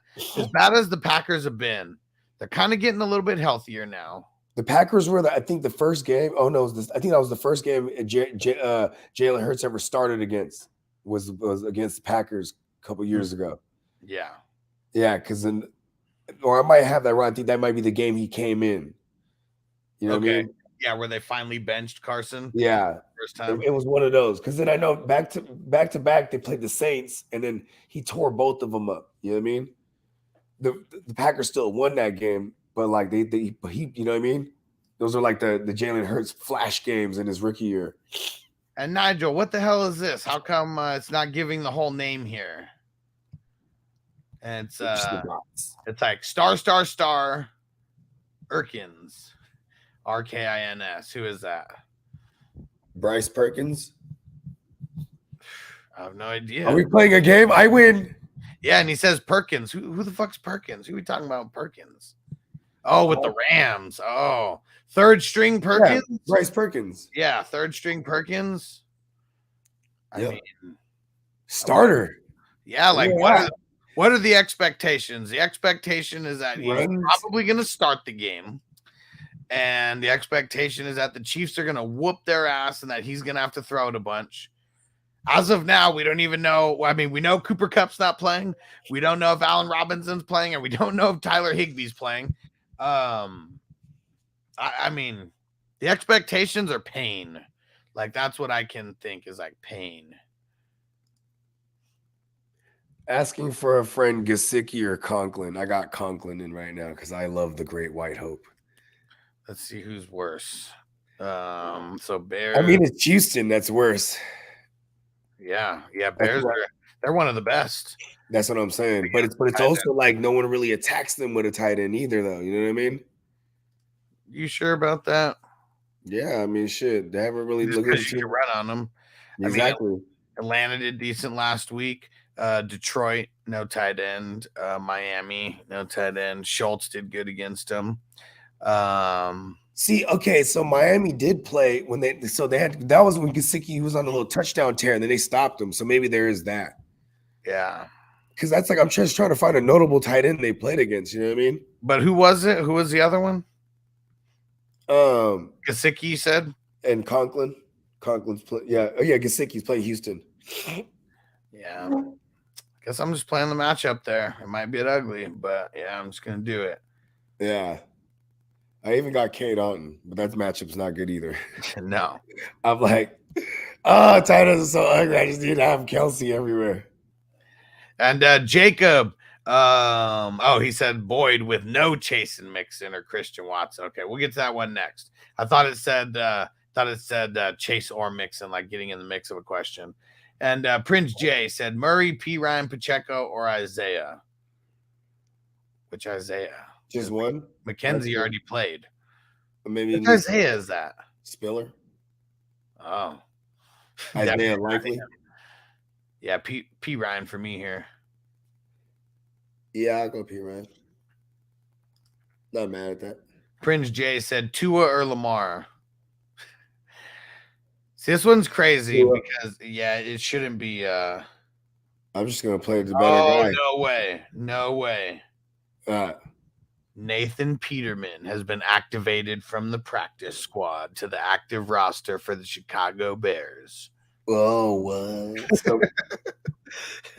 Packers have been, they're kind of getting a little bit healthier now. The Packers were I think the first game. Oh no, I think that was the first game Jalen Hurts ever started against was against the Packers a couple years ago. Yeah. Yeah, because or I might have that wrong. I think that might be the game he came in. You know what I mean? Yeah, where they finally benched Carson. Yeah. First time. It was one of those. Because then I know back to back, they played the Saints, and then he tore both of them up. You know what I mean? The Packers still won that game, but like he you know what I mean? Those are like the Jalen Hurts flash games in his rookie year. And Nigel, what the hell is this? How come it's not giving the whole name here? And it's like star Erkins. RKINS. Who is that? Bryce Perkins. I have no idea. Are we playing a game? I win. Yeah, and he says Perkins. Who the fuck's Perkins? Who are we talking about? Perkins. Oh, with the Rams. Oh, 3rd string Perkins. Yeah, Bryce Perkins. Yeah, 3rd string Perkins. I mean, starter. Yeah, like what are the expectations? The expectation is that he's probably going to start the game. And the expectation is that the Chiefs are going to whoop their ass and that he's going to have to throw it a bunch. As of now, we don't even know. I mean, we know Cooper Kupp's not playing. We don't know if Allen Robinson's playing, and we don't know if Tyler Higbee's playing. I mean, the expectations are pain. Like, that's what I can think is like pain. Asking for a friend, Guccini or Conklin. I got Conklin in right now because I love the Great White Hope. Let's see who's worse. So Bears. I mean, it's Houston that's worse. Yeah. Bears they're one of the best. That's what I'm saying. But it's also like no one really attacks them with a tight end either, though. You know what I mean? You sure about that? Yeah, I mean, shit. They haven't really looked at you run on them. Exactly. I mean, Atlanta did decent last week. Detroit, no tight end. Miami, no tight end. Schultz did good against them. See, okay, so Miami did play when they had that was when Guccini was on a little touchdown tear, and then they stopped him. So maybe there is that. Yeah, because that's like I'm just trying to find a notable tight end they played against. You know what I mean? But who was it? Who was the other one? Guccini, you said, and Conklin. Conklin's play. Yeah, Guccini's playing Houston. Yeah, guess I'm just playing the matchup there. It might be ugly, but yeah, I'm just gonna do it. Yeah. I even got Kate Otten, but that matchup's not good either. No. I'm like, tight ends are so ugly. I just need to have Kelsey everywhere. And Jacob, he said Boyd with no Chase and Mixon or Christian Watson. Okay, we'll get to that one next. I thought it said Chase or Mixon, like getting in the mix of a question. And Prince J said Murray, P. Ryan, Pacheco, or Isaiah. Which Isaiah? Just one? McKenzie already played. Maybe Which Isaiah is that? Spiller. Oh. Isaiah likely. Yeah, P Ryan for me here. Yeah, I'll go P Ryan. Not mad at that. Prince J said Tua or Lamar. See, this one's crazy because it shouldn't be. I'm just gonna play the better guy. No way, no way. Uh, Nathan Peterman has been activated from the practice squad to the active roster for the Chicago Bears. Oh, what? So,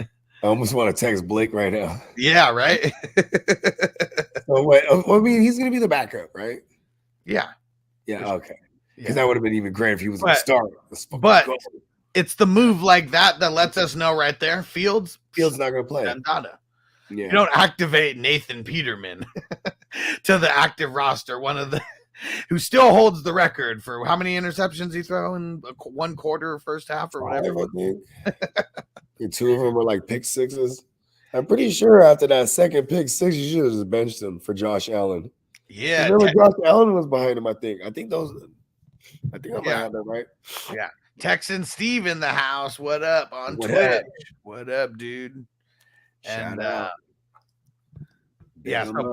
I almost want to text Blake right now. Yeah, right. So wait, I mean, he's gonna be the backup, right? Yeah. Okay. Because that would have been even great if he was a star. But it's the move like that lets us know right there. Fields not gonna play. Yeah. You don't activate Nathan Peterman to the active roster. One of the who still holds the record for how many interceptions he throw in one quarter, first half, or whatever. 5, I think. 2 of them were like pick sixes. I'm pretty sure after that second pick six, you should have just benched him for Josh Allen. Yeah, remember Josh Allen was behind him. I think I might have that right. Yeah, Texan Steve in the house. What up on Twitch? What up, dude? And so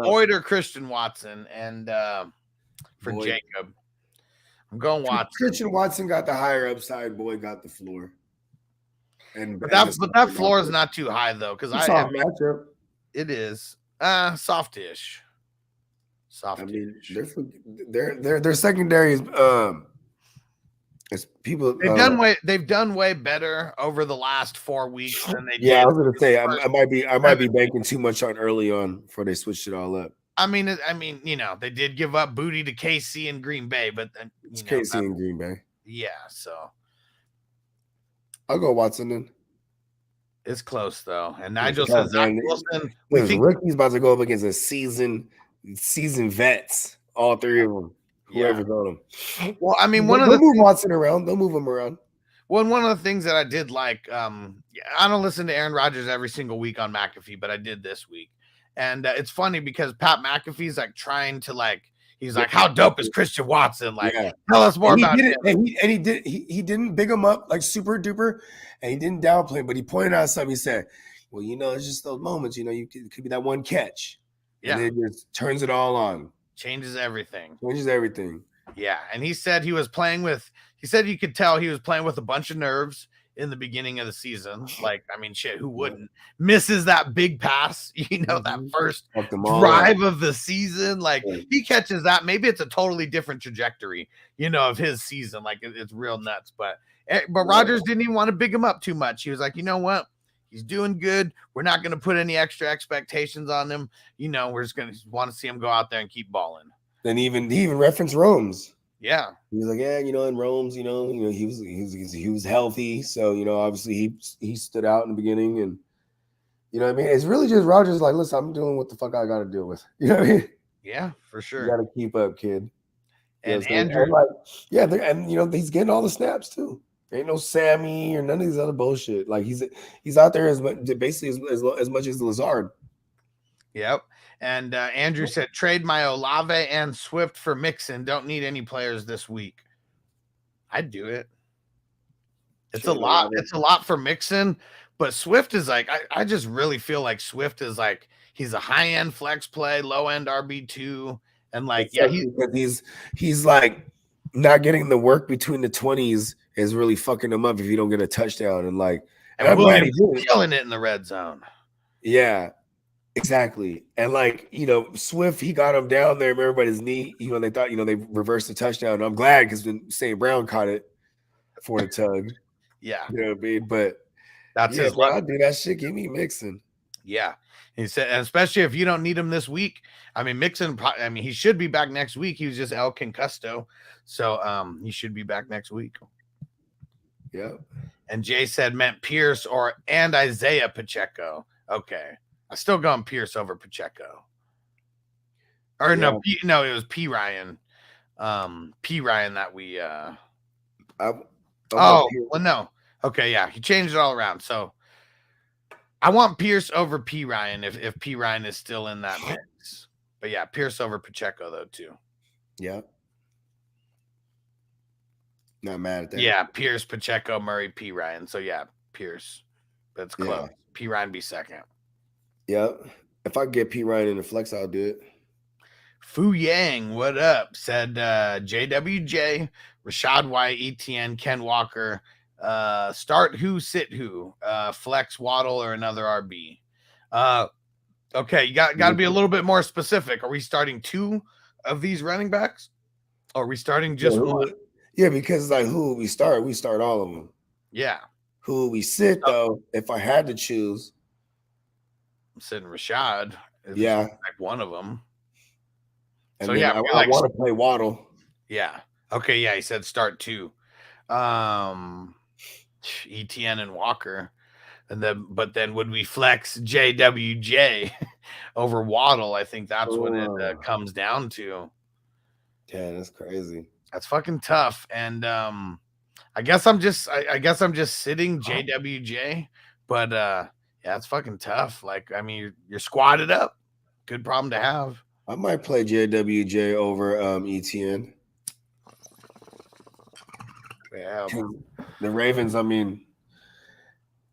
Boyd or Christian Watson, and for Boyd. Jacob, I'm going Watson. Christian Watson got the higher upside. Boyd got the floor. But that floor is not too high though, because matchup. It is softish. I mean, their secondary is people. They've done way better over the last 4 weeks than they did. Yeah, I was gonna say I might be banking too much on early on before they switched it all up. I mean, they did give up booty to KC and Green Bay, but it's KC and Green Bay. Yeah, so I'll go Watson then. It's close though, and Nigel says Zach Wilson. Rookie's about to go up against a seasoned vets, all 3 of them. Whoever's on them. Well, I mean, they'll move Watson around. They'll move him around. Well, one of the things that I did like, I don't listen to Aaron Rodgers every single week on McAfee, but I did this week, and it's funny because Pat McAfee's like trying to he's like, how dope is Christian Watson? Tell us more about him. He didn't big him up like super duper, and he didn't downplay him, but he pointed out something. He said, well, it's just those moments, it could be that one catch. Yeah. And it just turns it all on. Changes everything. Yeah. And he said he you could tell he was playing with a bunch of nerves in the beginning of the season. Who wouldn't? Misses that big pass, that first drive of the season. He catches that. Maybe it's a totally different trajectory, of his season. It's real nuts. But Rodgers didn't even want to big him up too much. He was like, you know what? He's doing good. We're not going to put any extra expectations on him. We're just going to want to see him go out there and keep balling. Then he even referenced Rome's. Yeah. He was like, in Rome's, he was healthy. So, obviously he stood out in the beginning. And, what I mean? It's really just Rodgers like, listen, I'm doing what the fuck I got to deal with. You know what I mean? Yeah, for sure. You got to keep up, kid. And Andrew. He's getting all the snaps too. Ain't no Sammy or none of these other bullshit. He's out there as much as Lazard. Yep. And Andrew said, trade my Olave and Swift for Mixon. Don't need any players this week. I'd do it. It's a lot. It's a lot for Mixon, but Swift is I just really feel like Swift is he's a high end flex play, low end RB2, and he's not getting the work between the 20s is really fucking him up if you don't get a touchdown. And I'm glad he's killing it in the red zone. Yeah, exactly. And Swift, he got him down there, remember, by his knee. They thought, they reversed the touchdown. I'm glad because when St. Brown caught it for the tug. Yeah. You know what I mean? But that's his luck. I'll do that shit. Give me Mixon. Yeah. He said, and especially if you don't need him this week. Mixon, he should be back next week. He was just El Concusto. So he should be back next week. Yeah. And Jay said meant Pierce and Isaiah Pacheco. Okay. I still going Pierce over Pacheco. Or no, it was P Ryan. P Ryan that we no. Okay, yeah. He changed it all around. So I want Pierce over P Ryan if P Ryan is still in that mix. But yeah, Pierce over Pacheco though too. Yeah. Not mad at that. Yeah, Pierce, Pacheco, Murray, P. Ryan. So yeah, Pierce. That's close. Yeah. P. Ryan be second. Yep. If I get P Ryan in the flex, I'll do it. Fu Yang, what up? Said JWJ, Rashad White, ETN, Ken Walker. Start who, sit who, flex Waddle or another RB. Okay, you got to be a little bit more specific. Are we starting 2 of these running backs? Or are we starting just one? Yeah, because like who we start all of them. Yeah. Who we sit though, if I had to choose. I'm sitting Rashad. Yeah. Like one of them. And so yeah, I want to play Waddle. Yeah. Okay, yeah, he said start 2. ETN and Walker. And then would we flex JWJ over Waddle? I think that's what it comes down to. Yeah, that's crazy. That's fucking tough. And I guess I'm just sitting JWJ, but yeah, it's fucking tough. Like, I mean, you're squatted up. Good problem to have. I might play JWJ over ETN. Yeah. The Ravens, I mean,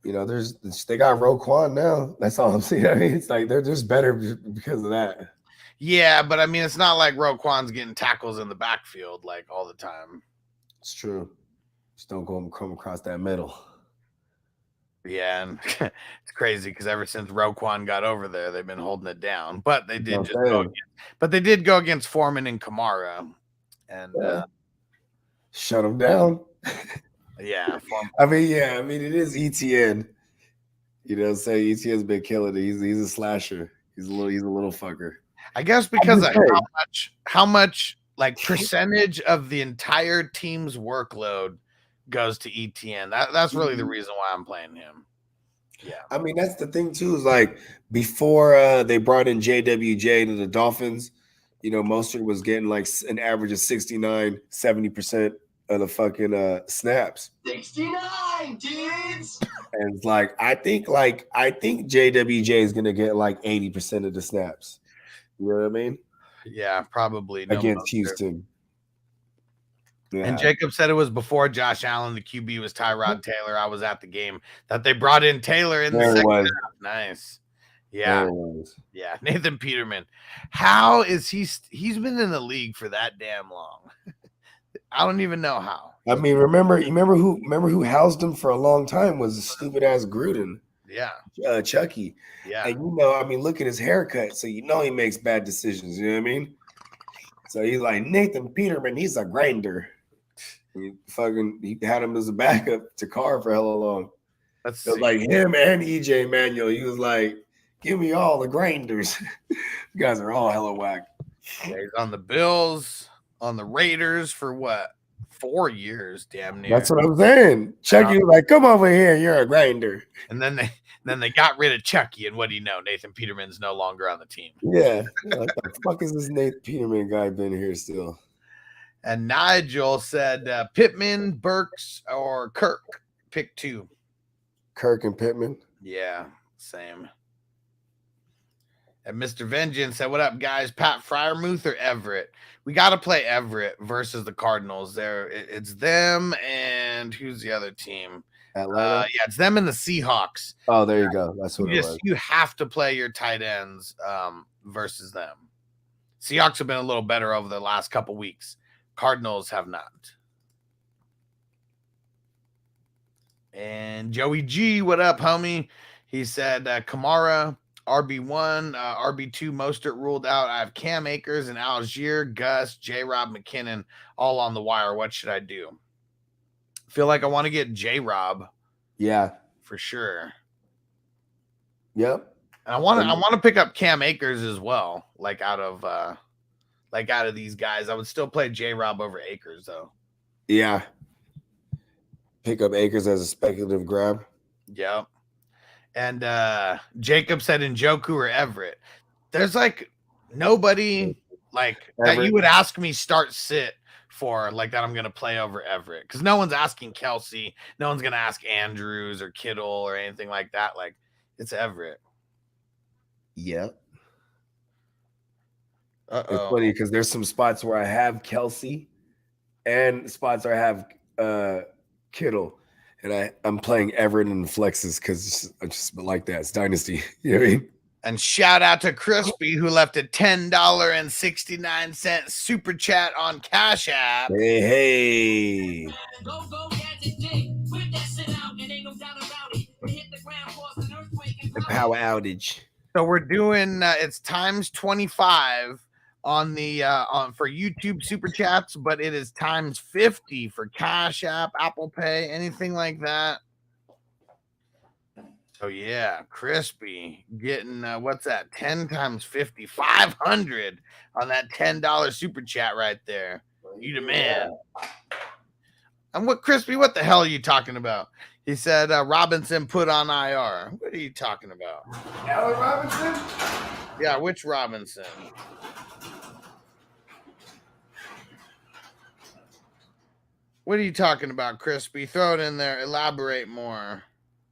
you know, they got Roquan now. That's all I'm seeing. I mean, it's like they're just better because of that. Yeah, but I mean, it's not like Roquan's getting tackles in the backfield like all the time. It's true. Just don't come across that middle. Yeah, and it's crazy because ever since Roquan got over there, they've been holding it down. But they did go against Foreman and Kamara, and shut them down. Yeah, I mean, it is ETN. You know, say ETN's been killing it. He's a slasher. He's a little fucker. I guess because of how much like percentage of the entire team's workload goes to ETN. That's really the reason why I'm playing him. Yeah. I mean, that's the thing too, is like before they brought in JWJ to the Dolphins, you know, Mostert was getting like an average of 69, 70% of the fucking snaps. 69, dudes. And it's like I think JWJ is gonna get like 80% of the snaps. You know what I mean? Yeah, probably against Houston. Yeah. And Jacob said it was before Josh Allen. The QB was Tyrod Taylor. I was at the game that they brought in Taylor in the second half. Nice. Yeah. Yeah. Nathan Peterman. How is he's been in the league for that damn long? I don't even know how. I mean, remember who housed him for a long time was the stupid ass Gruden. Yeah. Chucky. Yeah. And you know, I mean, look at his haircut. So you know he makes bad decisions. You know what I mean? So he's like, Nathan Peterman, he's a grinder. He had him as a backup to Carr for hella long. That's like him and EJ Manuel. He was like, give me all the grinders. You guys are all hella whack. Yeah, he's on the Bills, on the Raiders for what? 4 years, damn near. That's what I'm saying. Chucky was like, come over here, you're a grinder. And then they got rid of Chucky, and what do you know? Nathan Peterman's no longer on the team. Yeah. What the fuck is this Nathan Peterman guy been here still? And Nigel said Pittman, Burks, or Kirk. Pick 2. Kirk and Pittman? Yeah, same. And Mr. Vengeance said, what up, guys? Pat Fryermuth or Everett? We got to play Everett versus the Cardinals. It's them and who's the other team? Atlanta? Yeah, it's them and the Seahawks. Oh, there you go. That's what it was. You have to play your tight ends versus them. Seahawks have been a little better over the last couple weeks. Cardinals have not. And Joey G, what up, homie? He said Kamara, RB1, RB2, Mostert ruled out. I have Cam Akers and Algier, Gus, J-Rob, McKinnon, all on the wire. What should I do? Feel like I want to get J-Rob. Yeah. For sure. Yep. And I want to pick up Cam Akers as well, like out of these guys. I would still play J-Rob over Akers, though. Yeah. Pick up Akers as a speculative grab. Yep. And Jacob said Njoku or Everett. There's like nobody like Everett. That you would ask me start sit for like that I'm going to play over Everett. Because no one's asking Kelsey. No one's going to ask Andrews or Kittle or anything like that. Like it's Everett. Yep. It's funny because there's some spots where I have Kelsey and spots where I have Kittle, and I'm playing Everton and flexes because I just like that. It's dynasty. You know what I mean? And shout out to Crispy who left a $10.69 super chat on Cash App. Hey. The power outage. So we're doing it's times 25 on the for YouTube super chats, but it is times 50 for Cash App, Apple Pay, anything like that. So yeah, Crispy getting what's that? 10 times 50, 500 on that $10 super chat right there. You the man. And what Crispy, what the hell are you talking about? He said Robinson put on IR. What are you talking about? Allen Robinson? Yeah, which Robinson? What are you talking about, Crispy? Throw it in there. Elaborate more.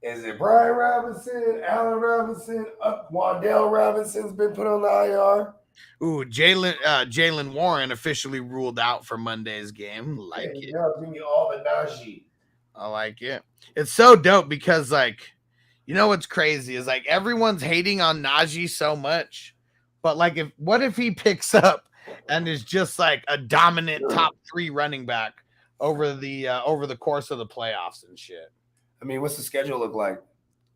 Is it Brian Robinson, Allen Robinson, Wandale Robinson's been put on the IR? Ooh, Jalen Warren officially ruled out for Monday's game. Like it. Give me all the Najee. I like it. It's so dope because, like, you know what's crazy is like everyone's hating on Najee so much, but like, what if he picks up and is just like a dominant top 3 running back over the course of the playoffs and shit? I mean, what's the schedule look like?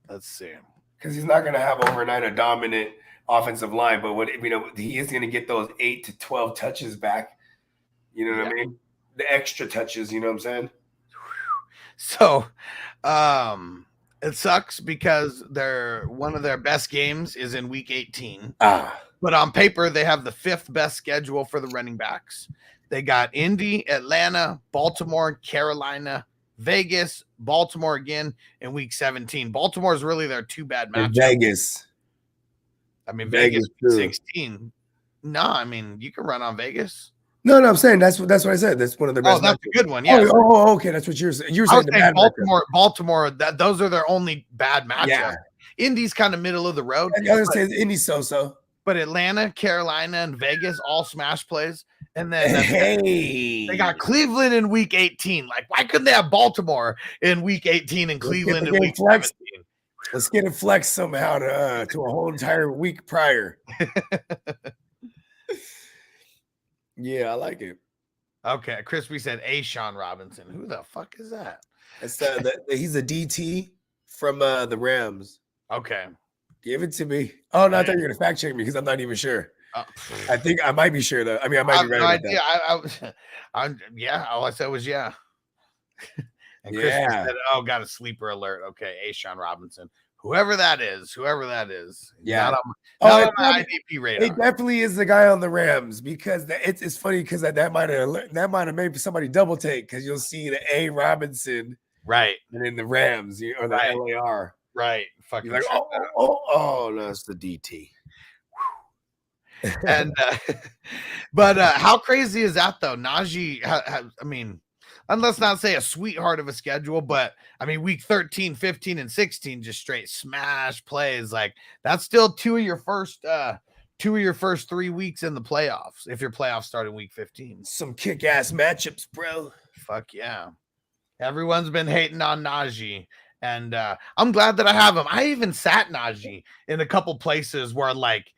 Let's see. Because he's not going to have overnight a dominant offensive line, but he is going to get those 8 to 12 touches back. You know what I mean? The extra touches. You know what I'm saying? So, it sucks because one of their best games is in week 18. But on paper, they have the 5th best schedule for the running backs. They got Indy, Atlanta, Baltimore, Carolina, Vegas, Baltimore again in week 17. Baltimore is really their 2 bad matchups. Vegas. I mean, Vegas 16. No, I mean, you can run on Vegas. No, I'm saying that's what I said. That's one of their best. Oh, that's a good one. Yeah. Okay. That's what you're saying. You're saying Baltimore. Those are their only bad matchups. Yeah. Indy's kind of middle of the road. I was gonna say Indy's so. But Atlanta, Carolina, and Vegas all smash plays. And then they got Cleveland in week 18. Like, why couldn't they have Baltimore in week 18 and Cleveland in week 17? Let's get it flexed somehow to a whole entire week prior. Yeah, I like it. Okay, Crispy said Sean Robinson. Who the fuck is that? It's he's a DT from the Rams. Okay. Give it to me. Oh, no, I thought you were going to fact check me because I'm not even sure. I think I might be sure, though. I mean, I might be right about that. Yeah, all I said was yeah. And Chris said, oh, got a sleeper alert. Okay, Sean Robinson. Whoever that is. Yeah. Not on my IDP radar. It definitely is the guy on the Rams because it's funny because that might have made somebody double take because you'll see the A Robinson. Right. And then the Rams or the LAR. Right. Fucking like, no, it's the DT. And but how crazy is that though? Najee I mean, and let's not say a sweetheart of a schedule, but I mean week 13, 15, and 16 just straight smash plays. Like that's still 2 of your first 3 weeks in the playoffs if your playoffs start in week 15. Some kick-ass matchups, bro. Fuck yeah. Everyone's been hating on Najee. And I'm glad that I have him. I even sat Najee in a couple places where like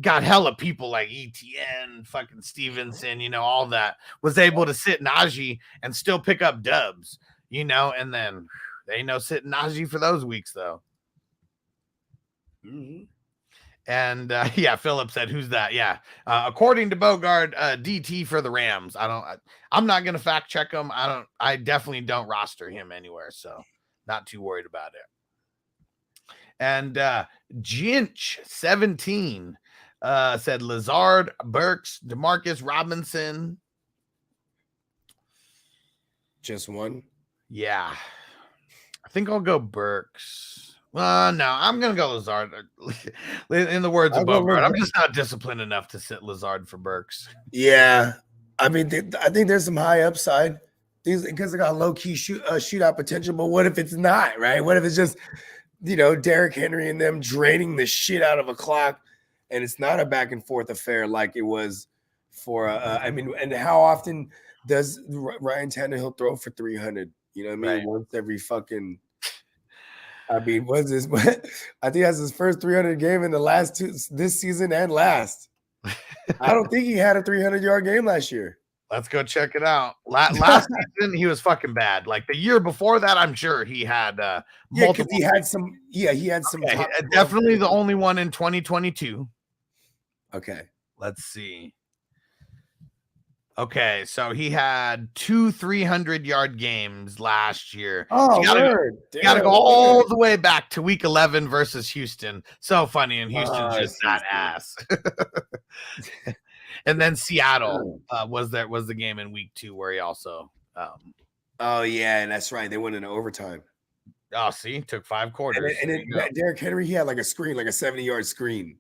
got hella people like ETN, fucking Stevenson, all that was able to sit Najee and still pick up dubs, and then they ain't no sitting Najee for those weeks though. Mm-hmm. And Philip said, who's that? Yeah. According to Bogard, DT for the Rams. I'm not going to fact check him. I definitely don't roster him anywhere. So not too worried about it. And Jinch 17 said Lazard, Burks, Demarcus Robinson. Just one? Yeah. I think I'll go Burks. No, I'm going to go Lazard. In the words of Bogart, I'm just not disciplined enough to sit Lazard for Burks. Yeah. I mean, I think there's some high upside. Because they got low-key shootout potential, but what if it's not, right? What if it's just, Derrick Henry and them draining the shit out of a clock, and it's not a back-and-forth affair like it was for, and how often does Ryan Tannehill throw for 300? You know what I mean? Right. Once every fucking. I mean, what's this? I think that's his first 300 game in the last two this season and last. I don't think he had a 300-yard game last year. Let's go check it out. Last season, he was fucking bad. Like the year before that, I'm sure he had Yeah, because he had some. Yeah, he had some. Okay, definitely the only one in 2022. Okay. Let's see. Okay, so he had 2 300-yard games last year. Oh, you gotta go all the way back to week 11 versus Houston. So funny, and Houston just that ass. And then Seattle was the game in week 2 where he also. Oh yeah, that's right. They went into overtime. Oh, see, took 5 quarters. And then Derrick Henry, he had like a screen, like a 70-yard screen.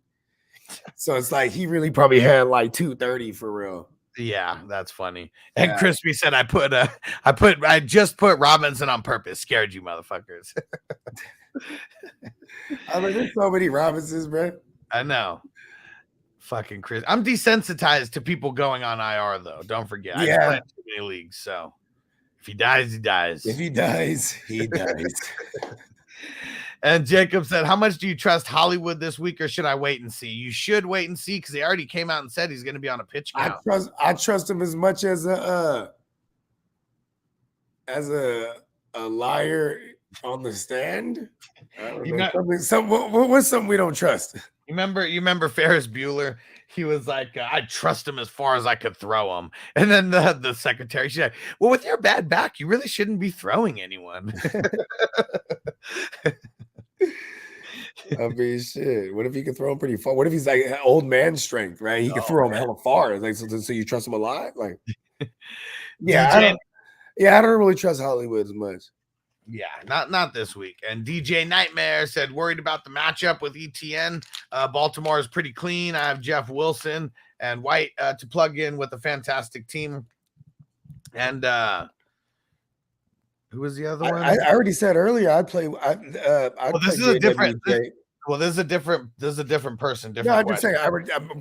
So it's like he really probably had like 230 for real. Yeah, that's funny. And Crispy said, I just put Robinson on purpose. Scared you, motherfuckers. I mean, there's so many Robinsons, bro. I know. Fucking Chris. I'm desensitized to people going on IR though. Don't forget. I just play in too many leagues. So if he dies, he dies. If he dies, he dies. And Jacob said, how much do you trust Hollywood this week, or should I wait and see? You should wait and see because he already came out and said he's going to be on a pitch count. I trust him as much as a liar on the stand. I don't know. What's something we don't trust? You remember Ferris Bueller? He was like, I trust him as far as I could throw him. And then the secretary, she's like, well, with your bad back, you really shouldn't be throwing anyone. I mean, shit. What if he could throw him pretty far? What if he's like old man strength, right? He can throw him hella far. Like, so you trust him a lot? Like, I don't really trust Hollywood as much. Yeah, not this week. And DJ Nightmare said, worried about the matchup with ETN. Baltimore is pretty clean. I have Jeff Wilson and White to plug in with a fantastic team. And who was the other one? I already said earlier I'd play. This is a different. This is a different person. No, I'm just saying.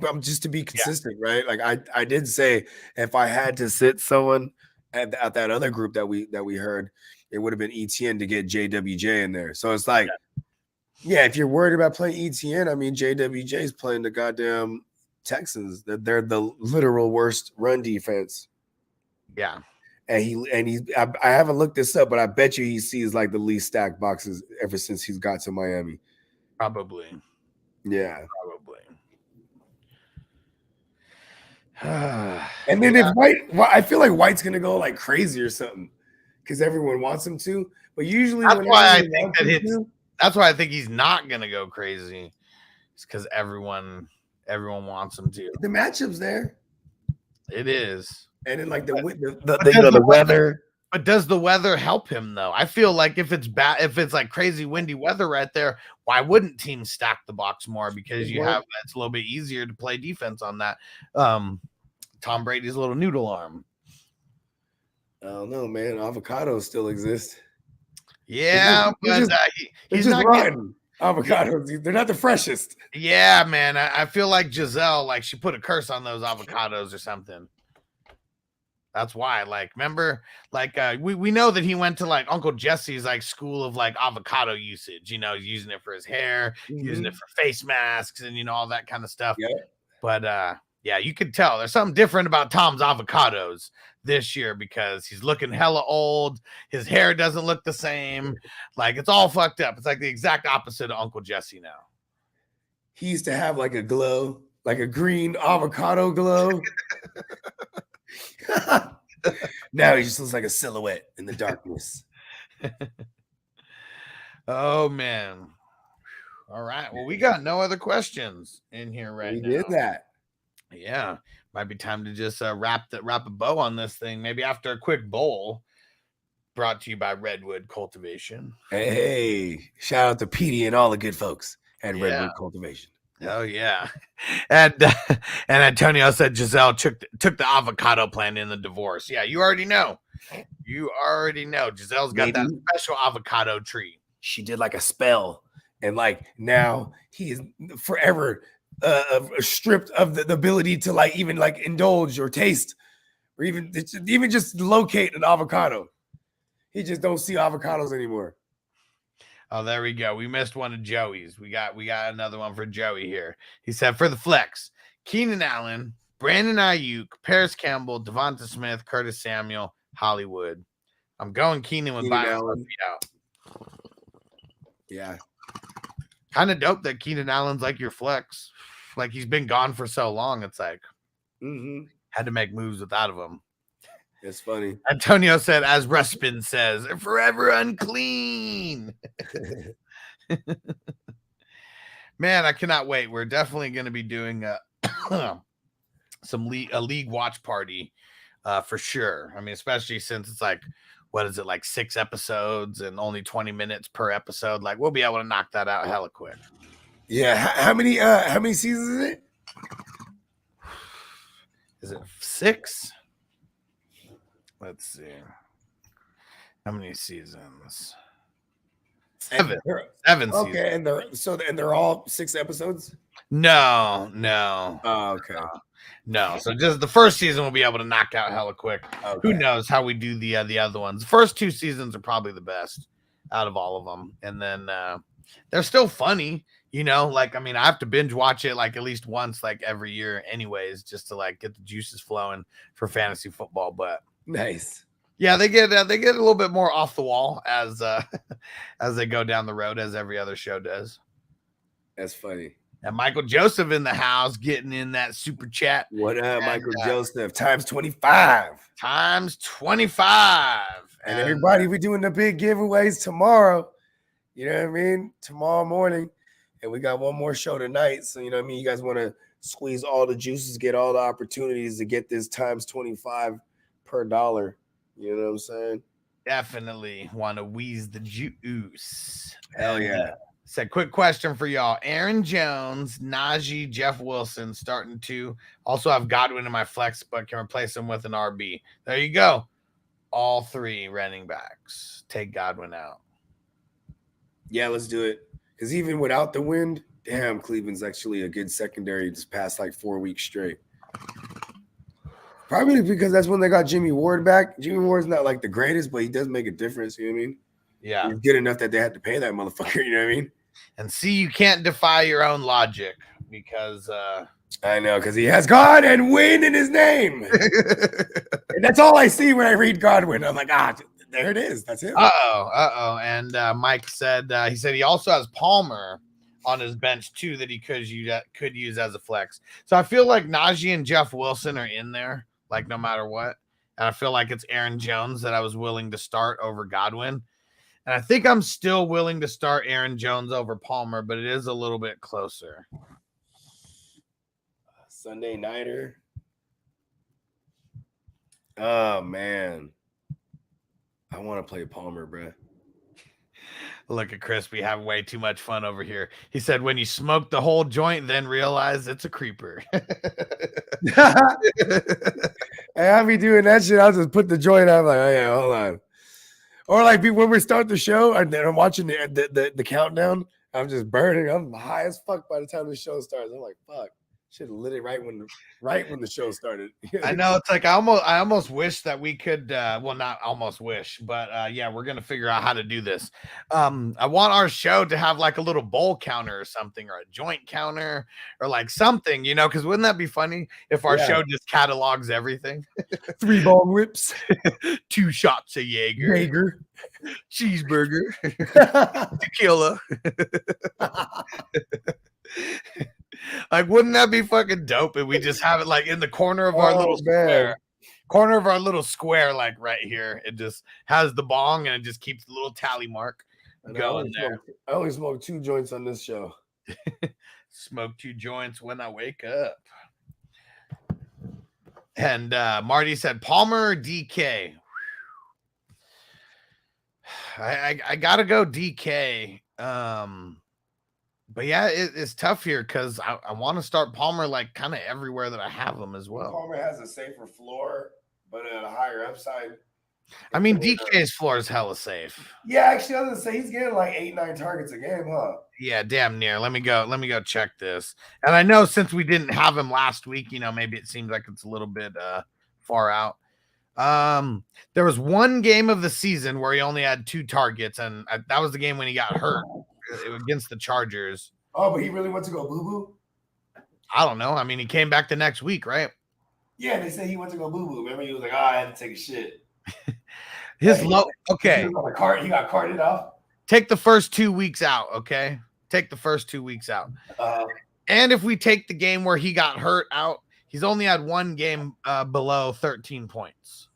I'm just to be consistent, right? Like I did say if I had to sit someone at that other group that we heard, it would have been ETN to get JWJ in there. So it's like, if you're worried about playing ETN, I mean JWJ is playing the goddamn Texans. They're the literal worst run defense. Yeah. And I haven't looked this up, but I bet you he sees like the least stacked boxes ever since he's got to Miami. Probably. Yeah. Probably. And then if I feel like White's gonna go like crazy or something because everyone wants him to. But usually that's why I think he's not gonna go crazy. It's because everyone wants him to. The matchup's there. It is. And then like the weather. But does the weather help him though? I feel like if it's bad, if it's like crazy windy weather right there, why wouldn't teams stack the box more? Because it's a little bit easier to play defense on that. Tom Brady's little noodle arm. I don't know, man. Avocados still exist. Yeah, but he's just not rotten. Avocados, they're not the freshest. Yeah, man. I feel like Giselle, like she put a curse on those avocados or something. That's why, like, remember, like, we know that he went to like Uncle Jesse's like school of like avocado usage. You know, he's using it for his hair, using it for face masks, and all that kind of stuff. Yeah. But you could tell there's something different about Tom's avocados this year because he's looking hella old. His hair doesn't look the same. Like it's all fucked up. It's like the exact opposite of Uncle Jesse now. He used to have like a glow, like a green avocado glow. Now he just looks like a silhouette in the darkness. Oh man. All right. Well, we got no other questions in here now. We did that. Yeah. Might be time to just wrap a bow on this thing. Maybe after a quick bowl. Brought to you by Redwood Cultivation. Hey, shout out to Petey and all the good folks at Redwood Cultivation. Oh yeah, and Antonio said Giselle took the avocado plant in the divorce. Yeah, you already know. Giselle's got that special avocado tree. She did like a spell, and like now he is forever stripped of the ability to like even like indulge or taste or even just locate an avocado. He just don't see avocados anymore. Oh, there we go. We missed one of Joey's. We got another one for Joey here. He said for the flex, Keenan Allen, Brandon Ayuk, Paris Campbell, Devonta Smith, Curtis Samuel, Hollywood. I'm going Keenan with Keenan Byron Allen. out. Yeah. Kind of dope that Keenan Allen's like your flex. Like he's been gone for so long. It's like had to make moves without him. It's funny. Antonio said, as Ruspin says, forever unclean. Man, I cannot wait. We're definitely going to be doing a league watch party for sure. I mean, especially since it's like, what is it, like 6 episodes and only 20 minutes per episode? Like we'll be able to knock that out hella quick. Yeah. How many seasons is it? Is it 6? Let's see. How many seasons? 7. 7 seasons. Okay, and they're all 6 episodes? No. Oh, okay. No. So just the first season we'll be able to knock out hella quick. Okay. Who knows how we do the other ones? The first 2 seasons are probably the best out of all of them. And then they're still funny, you know, like, I mean, I have to binge watch it like at least once, like every year anyways, just to like get the juices flowing for fantasy football. But Nice. yeah, they get a little bit more off the wall as they go down the road, as every other show does. That's funny. And Michael Joseph in the house getting in that super chat. What up, Michael Joseph? Times 25. Times 25. And everybody, we're doing the big giveaways tomorrow. You know what I mean? Tomorrow morning. And we got one more show tonight. So, you know what I mean? You guys want to squeeze all the juices, get all the opportunities to get this times 25 per dollar. You know what I'm saying? Definitely want to wheeze the juice. Hell yeah. Said, quick question for y'all. Aaron Jones, Najee, Jeff Wilson starting to also have Godwin in my flex, but can replace him with an RB. There you go. All 3 running backs. Take Godwin out. Yeah, let's do it. Because even without the wind, damn, Cleveland's actually a good secondary this past like 4 weeks straight. Probably because that's when they got Jimmy Ward back. Jimmy Ward's not like the greatest, but he does make a difference. You know what I mean? Yeah. He's good enough that they had to pay that motherfucker. You know what I mean? And see, you can't defy your own logic because I know, because he has God and win in his name. And that's all I see when I read Godwin. I'm like, there it is. That's it. Uh-oh. And Mike said he also has Palmer on his bench too that he could use as a flex. So I feel like Najee and Jeff Wilson are in there, like no matter what. And I feel like it's Aaron Jones that I was willing to start over Godwin. And I think I'm still willing to start Aaron Jones over Palmer, but it is a little bit closer. Sunday nighter. Oh, man. I want to play Palmer, bro. Look at Chris. We have way too much fun over here. He said, when you smoke the whole joint, then realize it's a creeper. Hey, I'll be doing that shit. I'll just put the joint on. I'm like, oh, yeah, hold on. Or like when we start the show and then I'm watching the countdown, I'm just burning. I'm high as fuck by the time the show starts. I'm like, fuck. Should have lit it right when the show started. I know, it's like I almost wish that we could well, not almost wish, but yeah, we're gonna figure out how to do this. I want our show to have like a little bowl counter or something, or a joint counter, or like something, you know, because wouldn't that be funny if our show just catalogs everything? 3 bong whips, 2 shots of Jaeger, cheeseburger, tequila. Like, wouldn't that be fucking dope if we just have it like in the corner of our little square, like right here? It just has the bong and it just keeps the little tally mark going there. I only smoke 2 joints on this show. Smoke 2 joints when I wake up. And Marty said Palmer or DK. I gotta go DK. But yeah, it's tough here because I want to start Palmer like kind of everywhere that I have him as well. Palmer has a safer floor, but at a higher upside. I mean, DK's floor is hella safe. Yeah, actually, I was gonna say he's getting like 8-9 targets a game, huh? Yeah, damn near. Let me go check this. And I know since we didn't have him last week, you know, maybe it seems like it's a little bit far out. There was one game of the season where he only had 2 targets, and that was the game when he got hurt against the Chargers. Oh, but he really went to go boo-boo? I don't know. I mean, he came back the next week, right? Yeah, they said he went to go boo-boo. Remember, he was like, I had to take a shit. Okay. He got carted off. Take the first 2 weeks out, okay? Take the first 2 weeks out. And if we take the game where he got hurt out, he's only had 1 game below 13 points.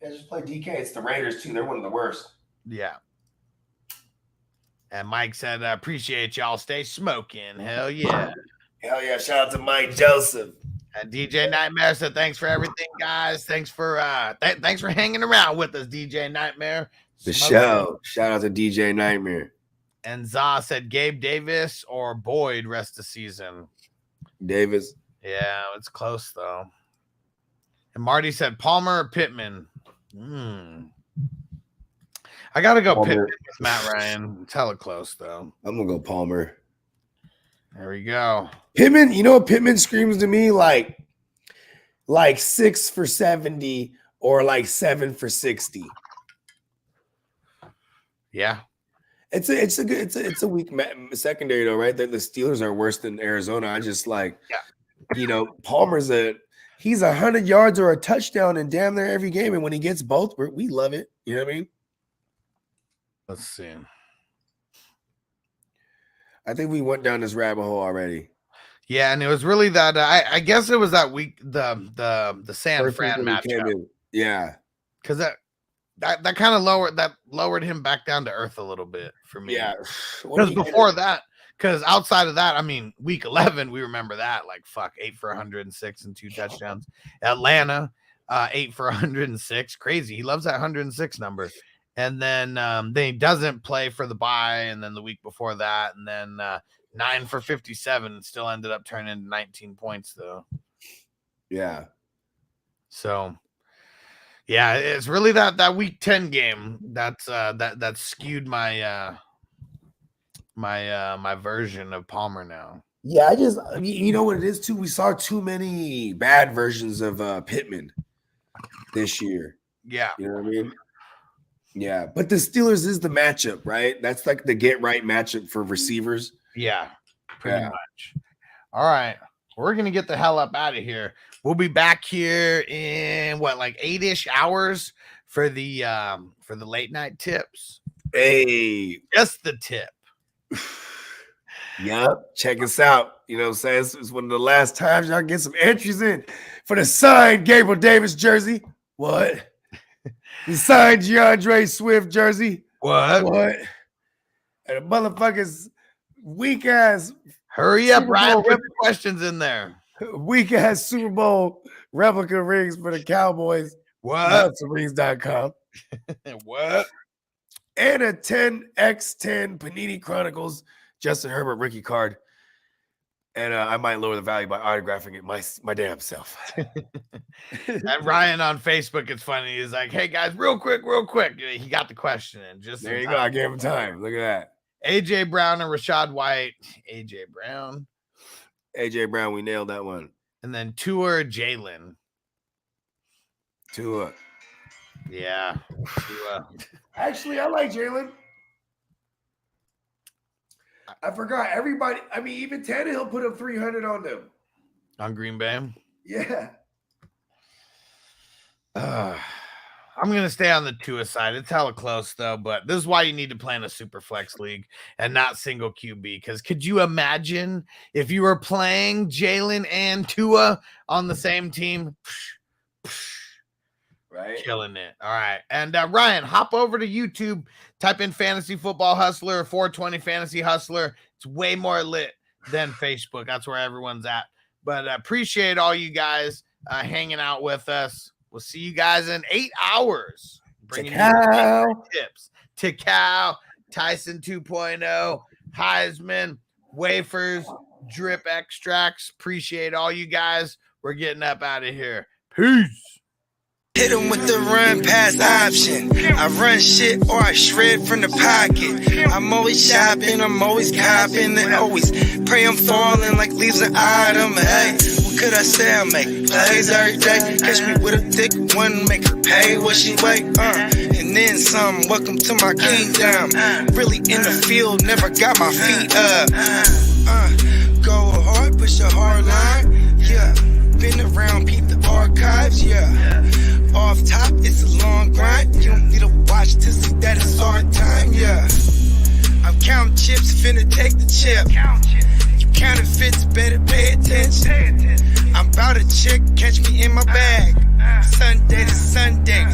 Yeah, just play DK. It's the Raiders, too. They're one of the worst. Yeah. And Mike said, appreciate y'all. Stay smoking. Hell yeah. Hell yeah. Shout out to Mike Joseph. And DJ Nightmare said, thanks for everything, guys. Thanks for thanks for hanging around with us, DJ Nightmare. The show. Shout out to DJ Nightmare. And Za said Gabe Davis or Boyd rest of season. Davis. Yeah, it's close though. And Marty said Palmer or Pittman. I gotta go Palmer. Pittman with Matt Ryan. It's hella close though. I'm gonna go Palmer. There we go. Pittman, you know what Pittman screams to me? Like 6 for 70 or like 7 for 60. Yeah. It's a weak secondary though, right? The Steelers are worse than Arizona. I just Palmer's he's 100 yards or a touchdown and damn near every game, and when he gets both, we love it. You know what I mean? Let's see. I think we went down this rabbit hole already. Yeah, and it was really that I guess it was that week the San Fran matchup. Yeah, because that kind of lowered him back down to earth a little bit for me. Yeah, because before that, because outside of that, I mean, week 11, we remember that 8 for 106 and 2 touchdowns. Atlanta, 8 for 106, crazy. He loves that 106 number. And then he doesn't play for the bye, and then the week before that, and then 9 for 57, still ended up turning into 19 points though. Yeah. So. Yeah, it's really that week 10 game that skewed my my version of Palmer now. Yeah, you know what it is too. We saw too many bad versions of Pittman this year. Yeah, you know what I mean. Yeah, but the Steelers is the matchup, right? That's like the get right matchup for receivers. Yeah, pretty much. All right, we're gonna get the hell up out of here. We'll be back here in 8-ish hours for the late night tips. Hey, just the tip. Yep. Check us out. You know what I'm saying? It's one of the last times y'all get some entries in for the signed Gabriel Davis jersey. What? The signed DeAndre Swift jersey. What? And the motherfuckers weak ass. Hurry up, Ryan. Put the questions in there. Weak ass Super Bowl replica rings for the Cowboys. What? Rings.com. What? And a 10x10 Panini Chronicles Justin Herbert rookie card. And I might lower the value by autographing it my damn self. And Ryan on Facebook, it's funny. He's like, hey guys, real quick. He got the question in. Just there you go. I gave him time. Look at that. AJ Brown and Rashad White. AJ Brown, we nailed that one. And then Tua Jalen. Tua. Yeah. Tua. Actually, I like Jalen. I forgot everybody. I mean, even Tannehill put up 300 on them. On Green Bay? Yeah. I'm going to stay on the Tua side. It's hella close, though, but this is why you need to play in a super flex league and not single QB. Because could you imagine if you were playing Jalen and Tua on the same team? Right. Killing it. All right. And Ryan, hop over to YouTube, type in Fantasy Football Hustler or 420 Fantasy Hustler. It's way more lit than Facebook. That's where everyone's at. But appreciate all you guys hanging out with us. We'll see you guys in 8 hours. Bringing you tips. Tikal, Tyson 2.0, Heisman, wafers, drip extracts. Appreciate all you guys. We're getting up out of here. Peace. Hit him with the run pass option. I run shit or I shred from the pocket. I'm always shopping, I'm always copping, and always pray I'm falling like leaves an item. Hey, could I say I make plays every day? Catch me with a thick one, make her pay what she weigh. And then some, welcome to my kingdom. Really in the field, never got my feet up. Go hard, push a hard line. Yeah, been around, peep the archives. Yeah, off top, it's a long grind. You don't need to watch to see that it's hard time. Yeah, I'm counting chips, finna take the chip. You counterfeits, better pay attention. I'm about a chick, catch me in my bag. Sunday to Sunday,